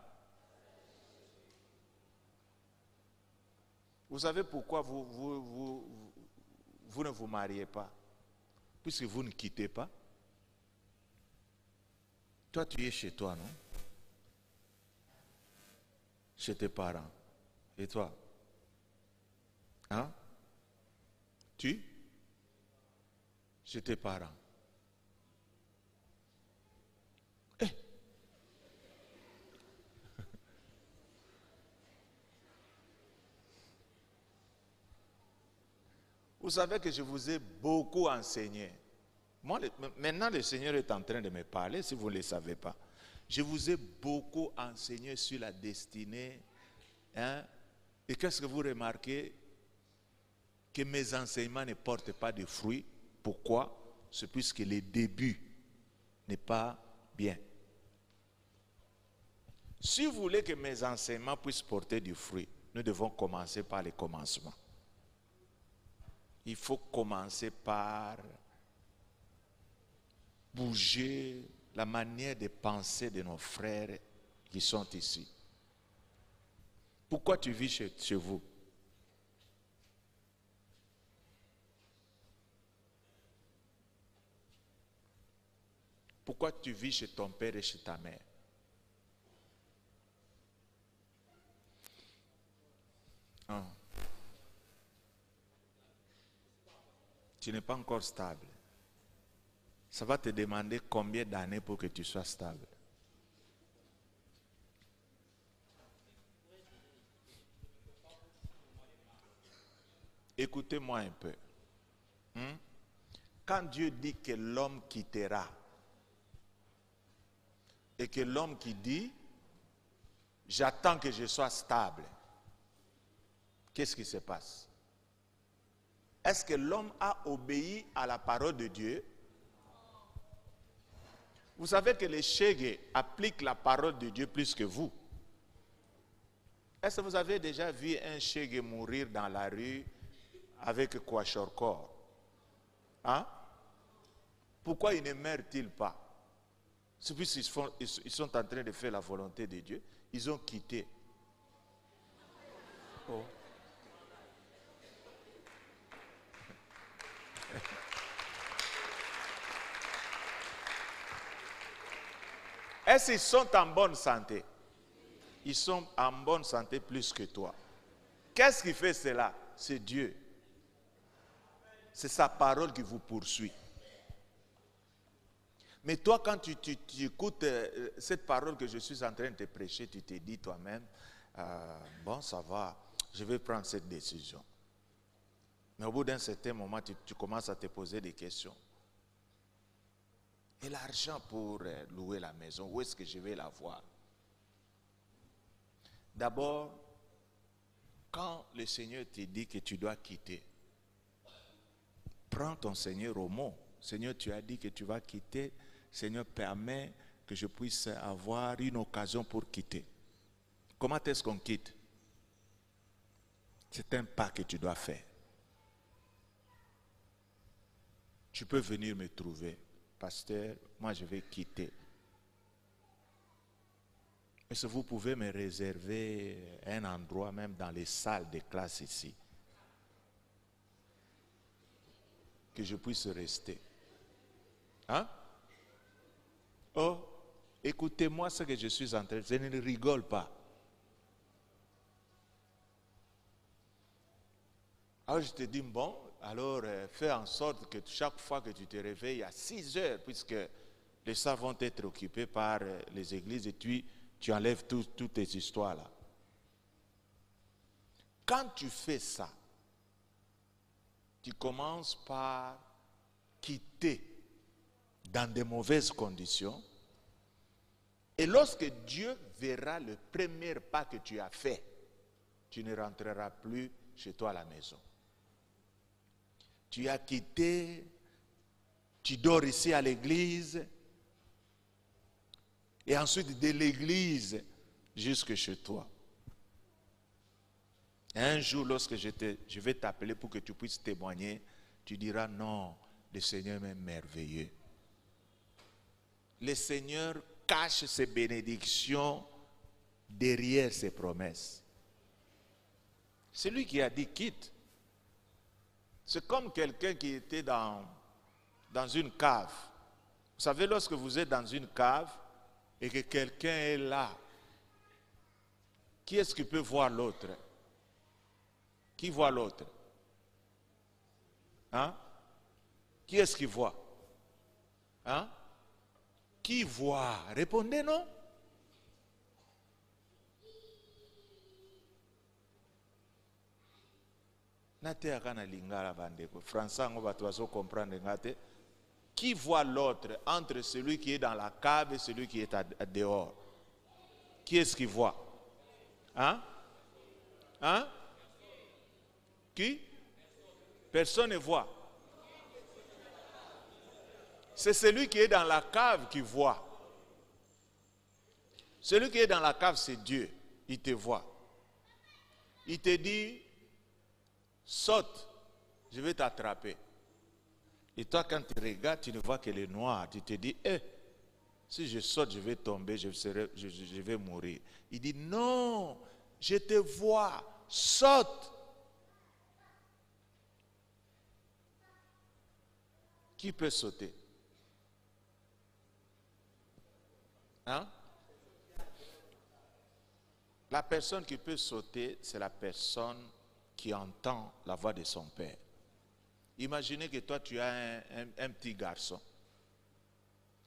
Vous savez pourquoi vous ne vous mariez pas? Puisque vous ne quittez pas. Toi, tu es chez toi, non? Chez tes parents. Et toi? Hein? Tu? Chez tes parents. Eh. Vous savez que je vous ai beaucoup enseigné. Moi, maintenant, le Seigneur est en train de me parler, si vous ne le savez pas. Je vous ai beaucoup enseigné sur la destinée. Hein? Et qu'est-ce que vous remarquez? Que mes enseignements ne portent pas de fruits. Pourquoi? C'est puisque le début n'est pas bien. Si vous voulez que mes enseignements puissent porter du fruit, nous devons commencer par le commencement. Il faut commencer par bouger la manière de penser de nos frères qui sont ici. Pourquoi tu vis chez vous? Pourquoi tu vis chez ton père et chez ta mère? Ah. Tu n'es pas encore stable. Ça va te demander combien d'années pour que tu sois stable. Écoutez-moi un peu. Quand Dieu dit que l'homme quittera, et que l'homme qui dit, j'attends que je sois stable, qu'est-ce qui se passe? Est-ce que l'homme a obéi à la parole de Dieu? Vous savez que les Chégués appliquent la parole de Dieu plus que vous. Est-ce que vous avez déjà vu un Chégué mourir dans la rue avec Kwashiorkor? Hein? Pourquoi ils ne meurent-ils pas? C'est puisqu'ils sont en train de faire la volonté de Dieu. Ils ont quitté. Oh. Est-ce qu'ils sont en bonne santé? Ils sont en bonne santé plus que toi. Qu'est-ce qui fait cela? C'est Dieu. C'est sa parole qui vous poursuit. Mais toi, quand tu écoutes cette parole que je suis en train de te prêcher, tu te dis toi-même, bon, ça va, je vais prendre cette décision. Mais au bout d'un certain moment, tu commences à te poser des questions. Et l'argent pour louer la maison, où est-ce que je vais l'avoir? D'abord, quand le Seigneur te dit que tu dois quitter, prends ton Seigneur au mot. Seigneur, tu as dit que tu vas quitter. Seigneur, permets que je puisse avoir une occasion pour quitter. Comment est-ce qu'on quitte? C'est un pas que tu dois faire. Tu peux venir me trouver. Pasteur, moi je vais quitter. Est-ce que vous pouvez me réserver un endroit même dans les salles de classe ici? Que je puisse rester. Hein? Oh, écoutez-moi ce que je suis en train de dire. Je ne rigole pas. Alors je te dis, bon, alors fais en sorte que chaque fois que tu te réveilles à 6 heures, puisque les saints vont être occupés par les églises, et tu enlèves toutes tes histoires là. Quand tu fais ça, tu commences par quitter dans de mauvaises conditions. Et lorsque Dieu verra le premier pas que tu as fait, tu ne rentreras plus chez toi à la maison. Tu as quitté, tu dors ici à l'église, et ensuite de l'église jusque chez toi. Un jour, lorsque je vais t'appeler pour que tu puisses témoigner, tu diras non, le Seigneur est merveilleux. Le Seigneur cache ses bénédictions derrière ses promesses. C'est lui qui a dit quitte. C'est comme quelqu'un qui était dans une cave. Vous savez, lorsque vous êtes dans une cave et que quelqu'un est là, qui est-ce qui peut voir l'autre? Qui voit l'autre? Hein? Qui est-ce qui voit? Hein? Qui voit? Répondez non? Qui voit l'autre entre celui qui est dans la cave et celui qui est dehors? Qui est-ce qui voit? Hein? Hein? Qui? Personne ne voit. C'est celui qui est dans la cave qui voit. Celui qui est dans la cave, c'est Dieu. Il te voit. Il te dit, saute, je vais t'attraper. Et toi, quand tu regardes, tu ne vois que le noir. Tu te dis, si je saute, je vais tomber, je vais mourir. Il dit, non, je te vois, saute. Qui peut sauter? Hein? La personne qui peut sauter, c'est la personne qui entend la voix de son père. Imaginez que toi, tu as un petit garçon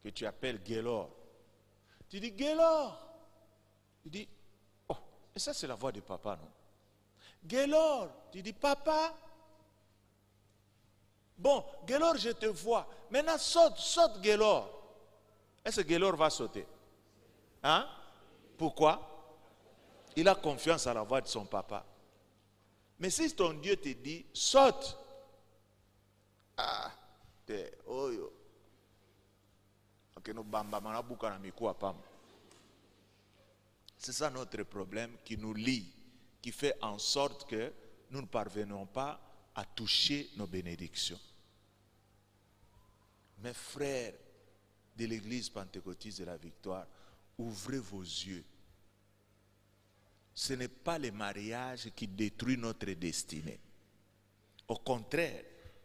que tu appelles Gaylord. Tu dis, Gaylord. Il dit, oh, et ça c'est la voix de papa, non? Gaylord. Tu dis, papa. Bon, Gaylord, je te vois. Maintenant, saute, Gaylord. Est-ce que Gaylord va sauter? Hein? Pourquoi? Il a confiance à la voix de son papa. Mais si ton Dieu te dit, saute. C'est ça notre problème qui nous lie, qui fait en sorte que nous ne parvenons pas à toucher nos bénédictions. Mes frères de l'église pentecôtiste de la Victoire, ouvrez vos yeux. Ce n'est pas le mariage qui détruit notre destinée. Au contraire,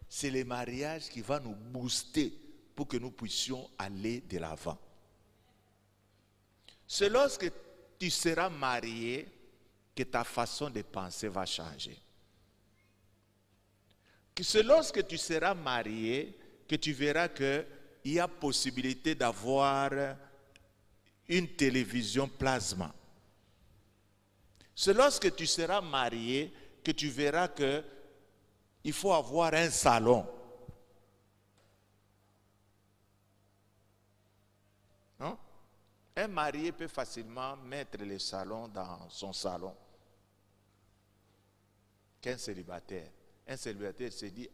c'est le mariage qui va nous booster pour que nous puissions aller de l'avant. C'est lorsque tu seras marié que ta façon de penser va changer. C'est lorsque tu seras marié que tu verras qu'il y a possibilité d'avoir une télévision plasma. C'est lorsque tu seras marié que tu verras qu'il faut avoir un salon. Non? Un marié peut facilement mettre le salon dans son salon qu'un célibataire. Un célibataire se dit,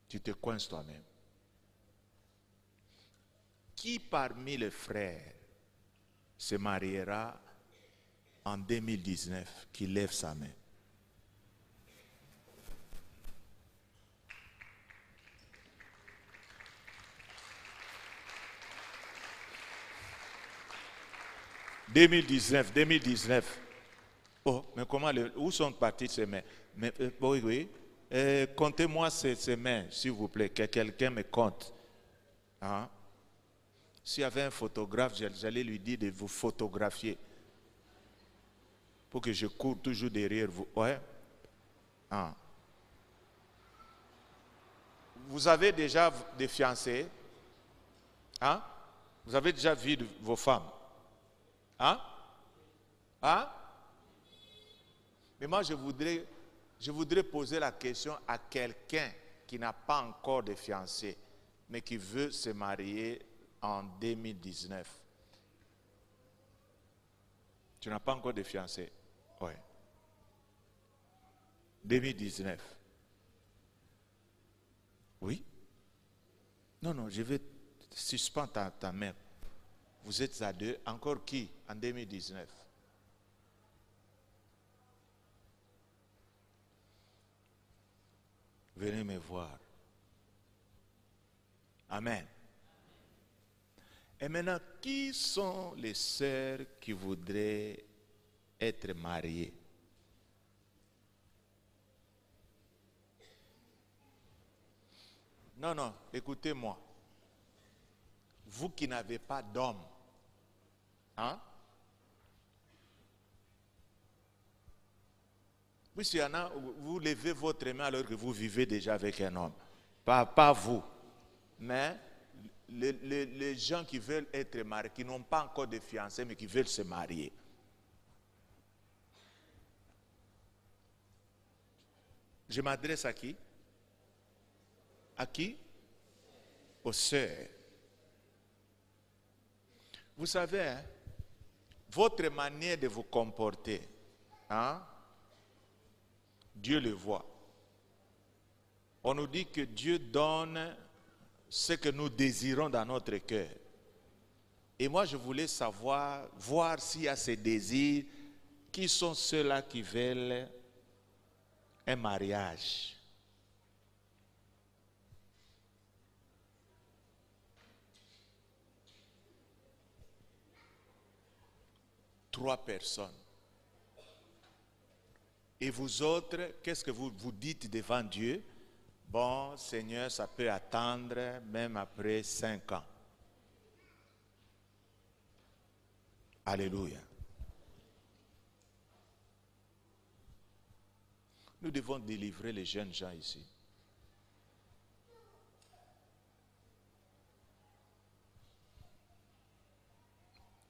tu te coinces toi-même. Qui parmi les frères se mariera en 2019 qui lève sa main? « 2019. Oh, mais comment, où sont parties ces mains? Oui. Comptez-moi ces mains, s'il vous plaît, que quelqu'un me compte. Hein? S'il y avait un photographe, j'allais lui dire de vous photographier. pour que je cours toujours derrière vous. Ouais. Ah. Vous avez déjà des fiancés? Hein? Vous avez déjà vu vos femmes? Hein? Hein? Mais moi, je voudrais poser la question à quelqu'un qui n'a pas encore de fiancé, mais qui veut se marier en 2019. Tu n'as pas encore de fiancé? Oui. 2019. Oui? Non, je vais suspendre ta main. Vous êtes à deux. Encore qui en 2019? Venez me voir. Amen. Et maintenant, qui sont les sœurs qui voudraient être mariées? Non, écoutez-moi. Vous qui n'avez pas d'homme, hein? Oui, s'il y en a, vous levez votre main alors que vous vivez déjà avec un homme. Pas vous, mais les gens qui veulent être mariés, qui n'ont pas encore de fiancés, mais qui veulent se marier. Je m'adresse à qui? À qui? Aux sœurs. Vous savez, hein, votre manière de vous comporter, hein, Dieu le voit. On nous dit que Dieu donne ce que nous désirons dans notre cœur. Et moi, je voulais voir s'il y a ces désirs, qui sont ceux-là qui veulent un mariage. Trois personnes. Et vous autres, qu'est-ce que vous dites devant Dieu? Bon, Seigneur, ça peut attendre même après 5 ans. Alléluia. Nous devons délivrer les jeunes gens ici.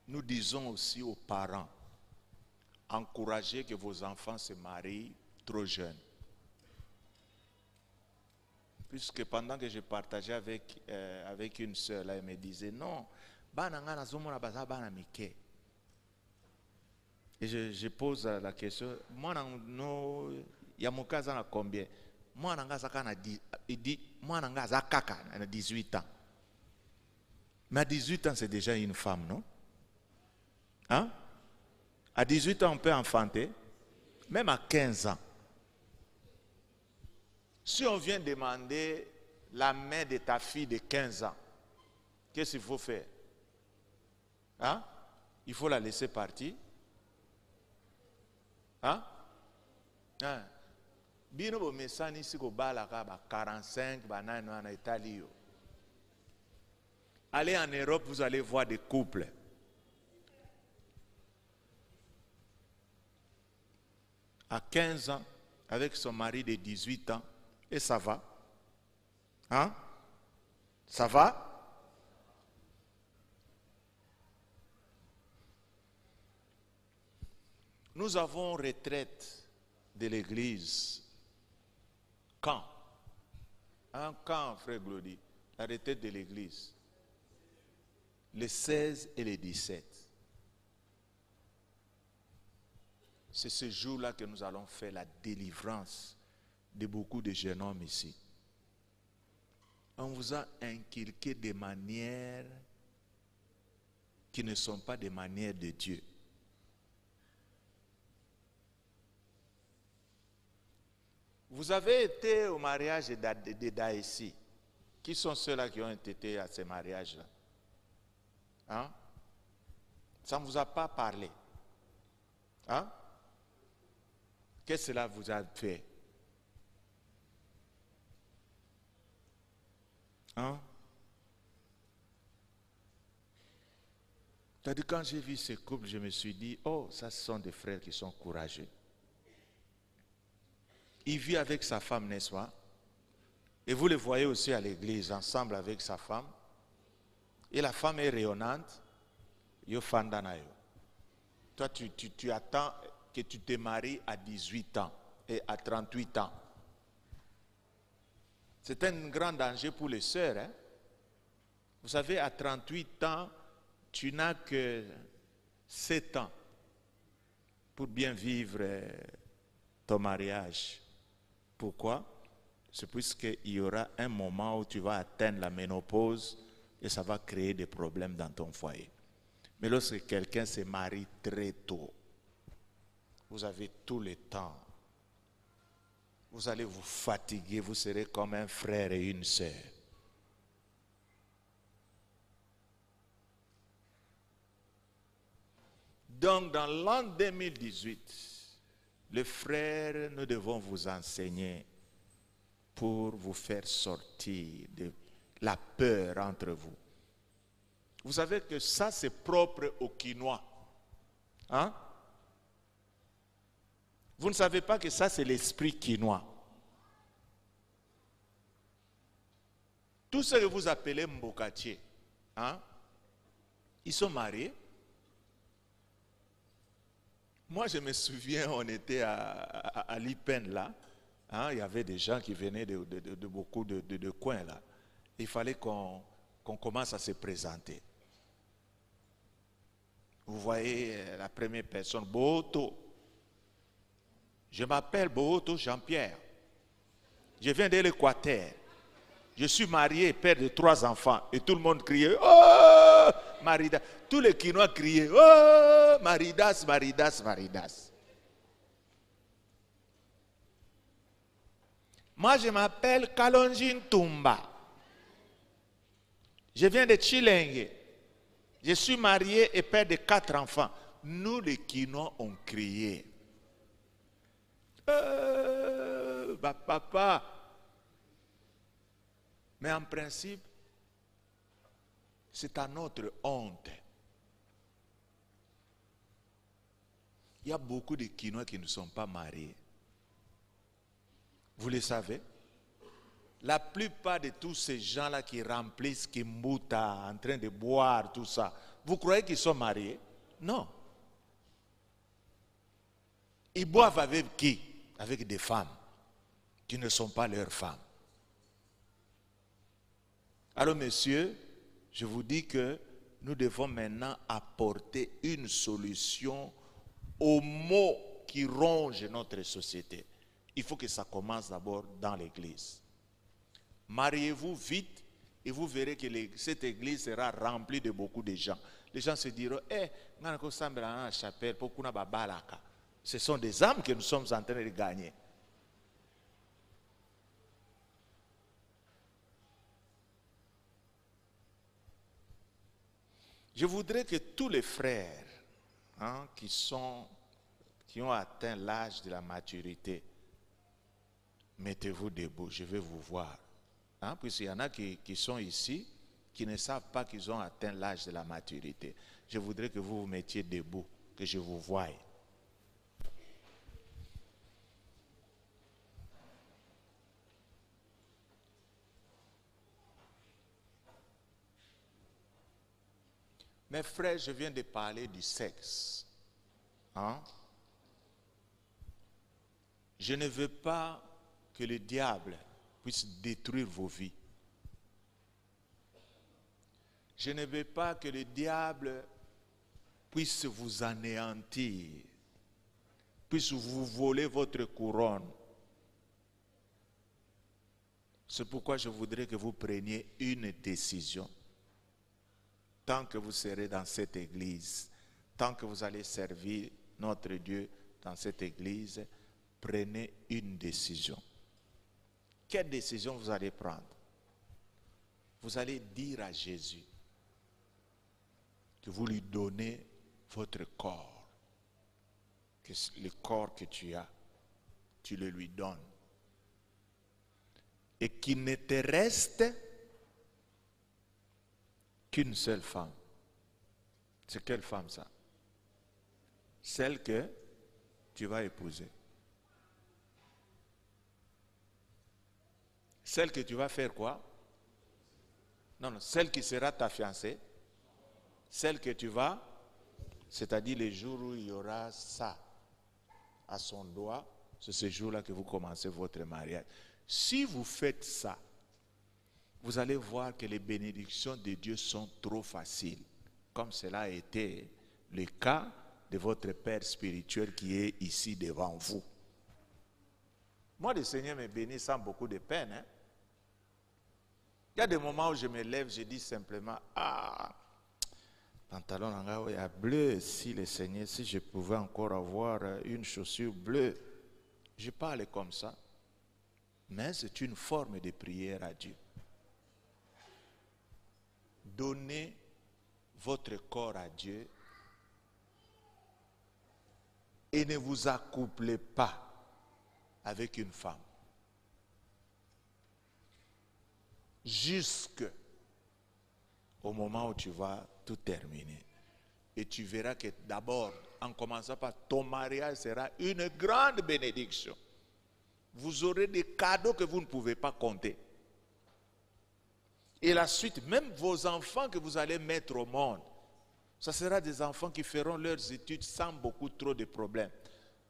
Nous disons aussi aux parents, encouragez que vos enfants se marient trop jeunes. Puisque pendant que je partageais avec une sœur, là, elle me disait, non, et je pose la question, moi, il y a mon cas à combien? Moi, il dit, moi, j'ai 18 ans. Mais à 18 ans, c'est déjà une femme, non? Hein? À 18 ans, on peut enfanter, même à 15 ans. Si on vient demander la main de ta fille de 15 ans, qu'est-ce qu'il faut faire? Hein? Il faut la laisser partir. Hein? Hein? Bino bo mesani si ko balaka ba 45 ba nani en Italie. Allez en Europe, vous allez voir des couples. À 15 ans, avec son mari de 18 ans, et ça va. Hein? Ça va? Nous avons retraite de l'église. Quand? Quand, frère Glody? La retraite de l'église. Les 16 et les 17. C'est ce jour-là que nous allons faire la délivrance de beaucoup de jeunes hommes ici. On vous a inculqué des manières qui ne sont pas des manières de Dieu. Vous avez été au mariage de Daïsi. Qui sont ceux-là qui ont été à ce mariage-là? Hein? Ça ne vous a pas parlé. Hein? Qu'est-ce que cela vous a fait? Hein? C'est-à-dire, quand j'ai vu ces couples, je me suis dit, oh, ça, ce sont des frères qui sont courageux. Il vit avec sa femme, n'est-ce pas? Et vous le voyez aussi à l'église, ensemble avec sa femme. Et la femme est rayonnante. Yo fandana yo. Toi, tu attends que tu te maries à 18 ans et à 38 ans. C'est un grand danger pour les sœurs. Hein? Vous savez, à 38 ans, tu n'as que 7 ans pour bien vivre ton mariage. Pourquoi? C'est puisqu'il y aura un moment où tu vas atteindre la ménopause et ça va créer des problèmes dans ton foyer. Mais lorsque quelqu'un se marie très tôt, vous avez tout le temps. Vous allez vous fatiguer, vous serez comme un frère et une sœur. Donc, dans l'an 2018, les frères, nous devons vous enseigner pour vous faire sortir de la peur entre vous. Vous savez que ça, c'est propre aux Quinois. Hein? Vous ne savez pas que ça, c'est l'esprit quinois. Tous ceux que vous appelez Mbokatier, hein? Ils sont mariés. Moi, je me souviens, on était à Lipen, là. Hein? Il y avait des gens qui venaient de beaucoup de coins, là. Il fallait qu'on commence à se présenter. Vous voyez la première personne, Boto. Je m'appelle Boto Jean-Pierre. Je viens de l'Équateur. Je suis marié, père de 3 enfants. Et tout le monde criait, oh, Maridas. Tous les Quinois criaient, oh, Maridas, Maridas, Maridas. Moi, je m'appelle Kalonjin Tumba. Je viens de Chilengue. Je suis marié et père de 4 enfants. Nous, les Quinois, on crié. Papa. Mais en principe, c'est à notre honte. Il y a beaucoup de Quinois qui ne sont pas mariés. Vous le savez? La plupart de tous ces gens-là qui remplissent Kimbuta, en train de boire, tout ça, vous croyez qu'ils sont mariés? Non. Ils boivent avec qui? Avec des femmes qui ne sont pas leurs femmes. Alors, messieurs, je vous dis que nous devons maintenant apporter une solution aux maux qui rongent notre société. Il faut que ça commence d'abord dans l'église. Mariez-vous vite et vous verrez que cette église sera remplie de beaucoup de gens. Les gens se diront, ce sont des âmes que nous sommes en train de gagner. Je voudrais que tous les frères qui ont atteint l'âge de la maturité, mettez-vous debout, je vais vous voir. Puisqu'il y en a qui sont ici, qui ne savent pas qu'ils ont atteint l'âge de la maturité. Je voudrais que vous vous mettiez debout, que je vous voie. Mes frères, je viens de parler du sexe. Je ne veux pas que le diable puisse détruire vos vies. Je ne veux pas que le diable puisse vous anéantir, puisse vous voler votre couronne. C'est pourquoi je voudrais que vous preniez une décision. Tant que vous serez dans cette église, tant que vous allez servir notre Dieu dans cette église, prenez une décision. Quelle décision vous allez prendre? Vous allez dire à Jésus que vous lui donnez votre corps, que le corps que tu as, tu le lui donnes. Et qu'il ne te reste qu'une seule femme. C'est quelle femme ça? Celle que tu vas épouser. Celle que tu vas faire quoi? Non, celle qui sera ta fiancée. Celle que tu vas, c'est-à-dire les jours où il y aura ça à son doigt, c'est ce jour-là que vous commencez votre mariage. Si vous faites ça, vous allez voir que les bénédictions de Dieu sont trop faciles, comme cela a été le cas de votre Père spirituel qui est ici devant vous. Moi, le Seigneur me bénit sans beaucoup de peine. Hein? Il y a des moments où je me lève, je dis simplement, pantalon en bleu, si le Seigneur, si je pouvais encore avoir une chaussure bleue. Je parle comme ça. Mais c'est une forme de prière à Dieu. Donnez votre corps à Dieu et ne vous accouplez pas avec une femme. Jusqu'au moment où tu vas tout terminer. Et tu verras que d'abord, en commençant par ton mariage sera une grande bénédiction. Vous aurez des cadeaux que vous ne pouvez pas compter. Et la suite, même vos enfants que vous allez mettre au monde, ce sera des enfants qui feront leurs études sans beaucoup trop de problèmes.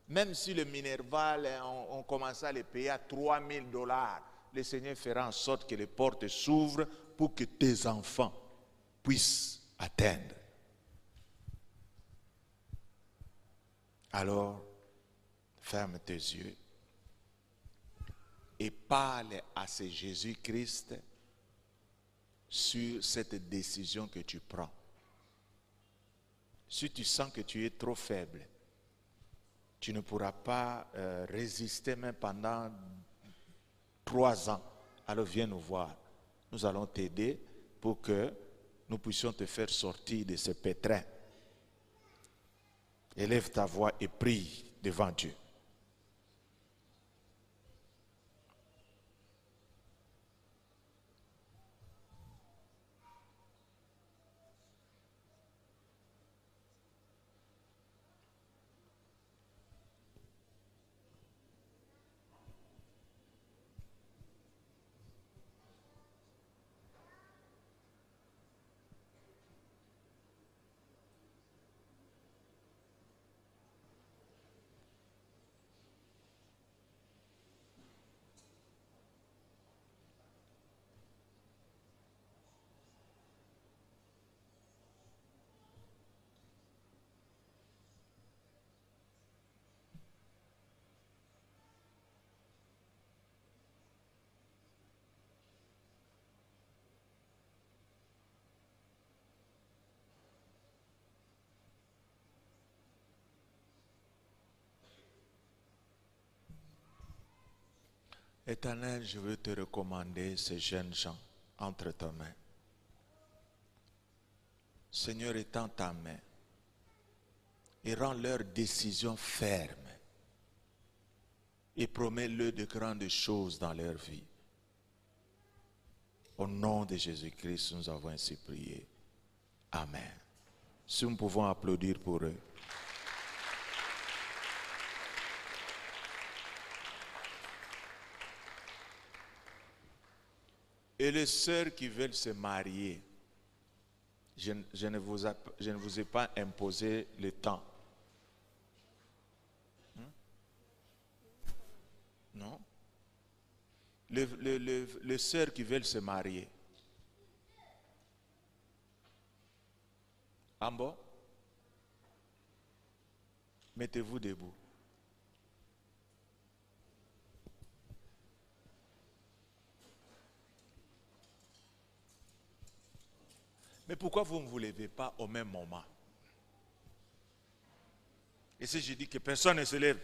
Même si le Minerval, on commence à les payer à $3,000, le Seigneur fera en sorte que les portes s'ouvrent pour que tes enfants puissent atteindre. Alors, ferme tes yeux et parle à ce Jésus-Christ sur cette décision que tu prends. Si tu sens que tu es trop faible, tu ne pourras pas résister même pendant 3 ans. Alors viens nous voir. Nous allons t'aider pour que nous puissions te faire sortir de ce pétrin. Élève ta voix et prie devant Dieu. Éternel, je veux te recommander ces jeunes gens entre tes mains. Seigneur, étends ta main et rends leur décision ferme et promets-leur de grandes choses dans leur vie. Au nom de Jésus-Christ, nous avons ainsi prié. Amen. Si nous pouvons applaudir pour eux. Et les sœurs qui veulent se marier, je ne vous ai pas imposé le temps. Non? Les sœurs qui veulent se marier. Ambo, mettez-vous debout. Mais pourquoi vous ne vous levez pas au même moment? Et si je dis que personne ne se lève,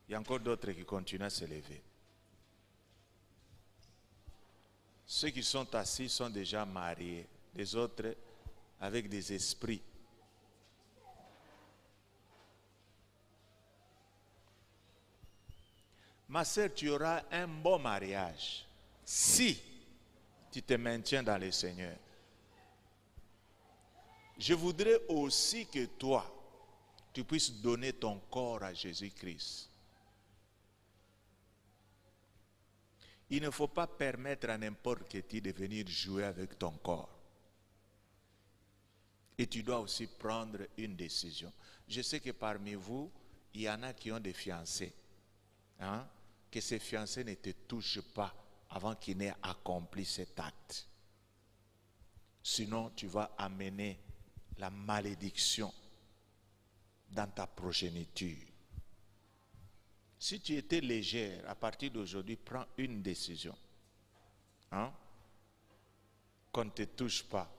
il y a encore d'autres qui continuent à se lever. Ceux qui sont assis sont déjà mariés, les autres avec des esprits. Ma sœur, tu auras un bon mariage si tu te maintiens dans le Seigneur. je voudrais aussi que toi, tu puisses donner ton corps à Jésus-Christ. Il ne faut pas permettre à n'importe qui de venir jouer avec ton corps. Et tu dois aussi prendre une décision. Je sais que parmi vous, il y en a qui ont des fiancés. Hein? Que ces fiancés ne te touchent pas avant qu'ils n'aient accompli cet acte. Sinon, tu vas amener la malédiction dans ta progéniture. Si tu étais légère, à partir d'aujourd'hui, prends une décision. Hein? Qu'on ne te touche pas.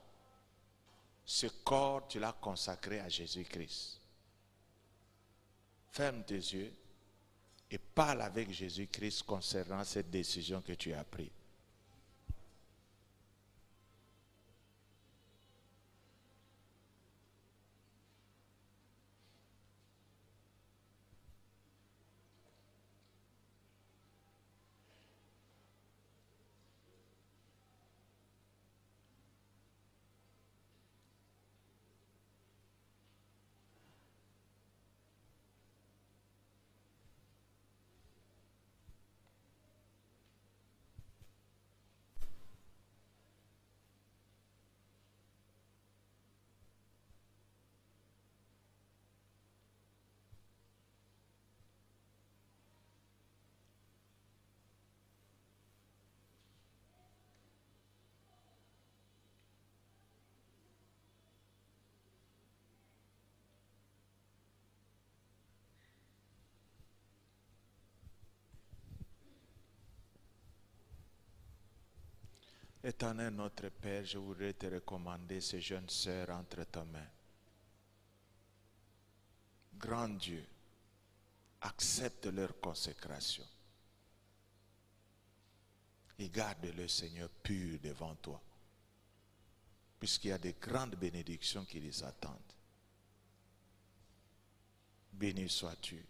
Ce corps, tu l'as consacré à Jésus-Christ. Ferme tes yeux et parle avec Jésus-Christ concernant cette décision que tu as prise. Éternel notre Père, je voudrais te recommander ces jeunes sœurs entre tes mains. Grand Dieu, accepte leur consécration et garde-le, Seigneur, pur devant toi, puisqu'il y a de grandes bénédictions qui les attendent. Béni sois-tu.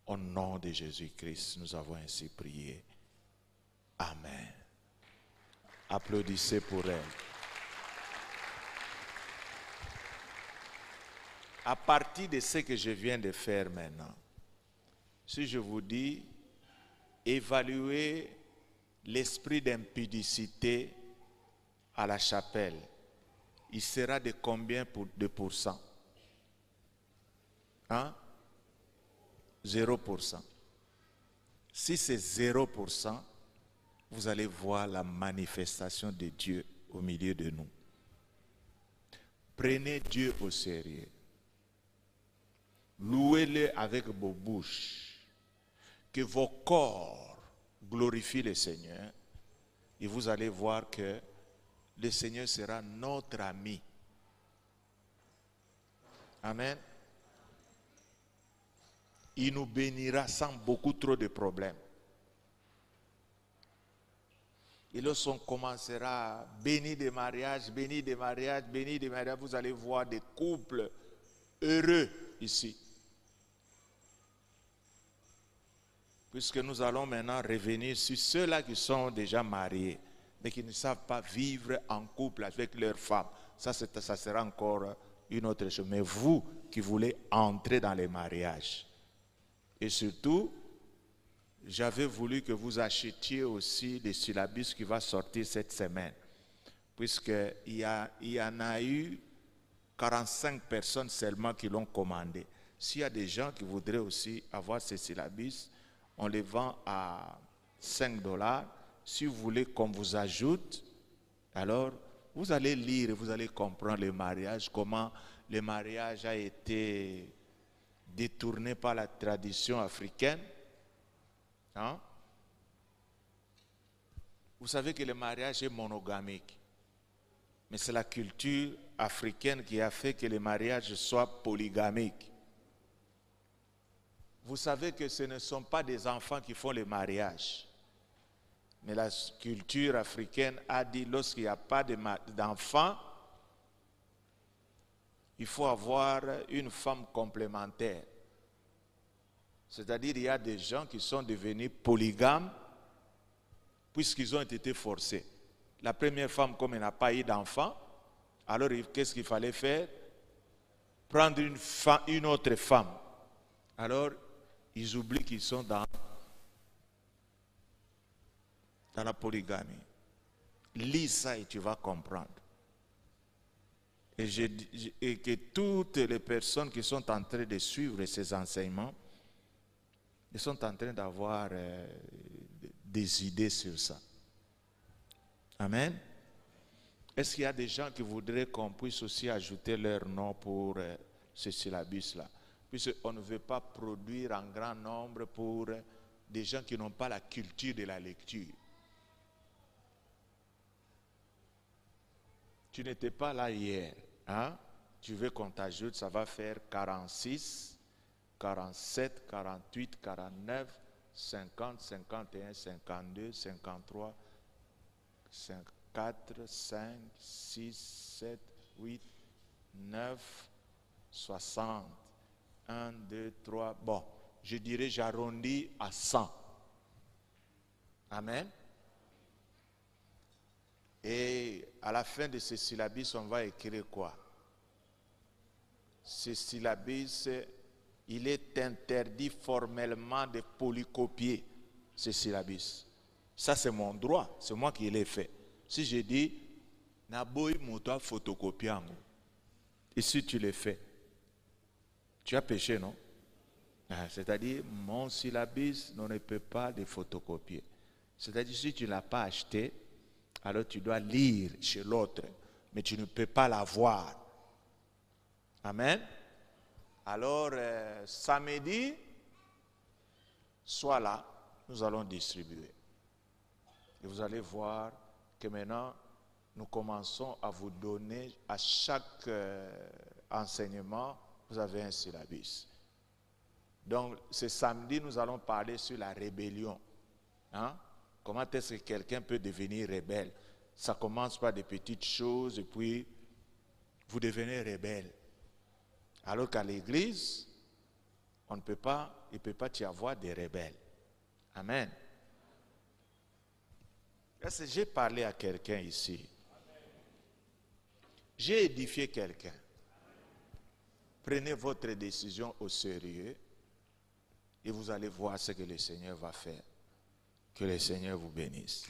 Au nom de Jésus-Christ, nous avons ainsi prié. Amen. Applaudissez pour elle. À partir de ce que je viens de faire maintenant, si je vous dis, évaluez l'esprit d'impudicité à la chapelle, il sera de combien de pourcents? Hein? 0%. Si c'est 0%, vous allez voir la manifestation de Dieu au milieu de nous. Prenez Dieu au sérieux. Louez-le avec vos bouches. Que vos corps glorifient le Seigneur. Et vous allez voir que le Seigneur sera notre ami. Amen. Il nous bénira sans beaucoup trop de problèmes. Et lorsqu'on commencera béni des mariages, béni des mariages, béni des mariages, vous allez voir des couples heureux ici. Puisque nous allons maintenant revenir sur ceux-là qui sont déjà mariés, mais qui ne savent pas vivre en couple avec leur femme. Ça sera encore une autre chose. Mais vous qui voulez entrer dans les mariages, et surtout, j'avais voulu que vous achetiez aussi des syllabus qui va sortir cette semaine. Puisqu'il y en a eu 45 personnes seulement qui l'ont commandé. S'il y a des gens qui voudraient aussi avoir ces syllabus, on les vend à $5. Si vous voulez qu'on vous ajoute, alors vous allez lire et vous allez comprendre le mariage, comment le mariage a été détourné par la tradition africaine. Hein? Vous savez que le mariage est monogamique. Mais c'est la culture africaine qui a fait que le mariage soit polygamique. Vous savez que ce ne sont pas des enfants qui font le mariage. Mais la culture africaine a dit lorsqu'il n'y a pas d'enfants, il faut avoir une femme complémentaire. C'est-à-dire il y a des gens qui sont devenus polygames puisqu'ils ont été forcés. La première femme, comme elle n'a pas eu d'enfant, Alors, qu'est-ce qu'il fallait faire? Prendre une autre femme. Alors, ils oublient qu'ils sont dans la polygamie. Lis ça et tu vas comprendre. Et que toutes les personnes qui sont en train de suivre ces enseignements, ils sont en train d'avoir des idées sur ça. Amen. Est-ce qu'il y a des gens qui voudraient qu'on puisse aussi ajouter leur nom pour ce syllabus-là? Puisqu'on ne veut pas produire en grand nombre pour des gens qui n'ont pas la culture de la lecture. Tu n'étais pas là hier. Hein? Tu veux qu'on t'ajoute, ça va faire 46, 47, 48, 49, 50, 51, 52, 53, 54, 5, 6, 7, 8, 9, 60. 1, 2, 3. Bon, je dirais j'arrondis à 100. Amen. Et à la fin de ce syllabus, on va écrire quoi? Ce syllabus, il est interdit formellement de polycopier ce syllabus. Ça, c'est mon droit. C'est moi qui l'ai fait. Si je dis, Naboy Mouta photocopier, et si tu le fais, tu as péché, non? C'est-à-dire, mon syllabus ne peut pas de photocopier. C'est-à-dire, si tu ne l'as pas acheté, alors tu dois lire chez l'autre, mais tu ne peux pas l'avoir. Amen. Alors, samedi, sois là, nous allons distribuer. Et vous allez voir que maintenant, nous commençons à vous donner à chaque enseignement, vous avez un syllabus. Donc, ce samedi, nous allons parler sur la rébellion. Hein? Comment est-ce que quelqu'un peut devenir rebelle? Ça commence par des petites choses et puis vous devenez rebelle. Alors qu'à l'église, il ne peut pas y avoir des rebelles. Amen. Est-ce que j'ai parlé à quelqu'un ici? J'ai édifié quelqu'un. Prenez votre décision au sérieux et vous allez voir ce que le Seigneur va faire. Que le Seigneur vous bénisse.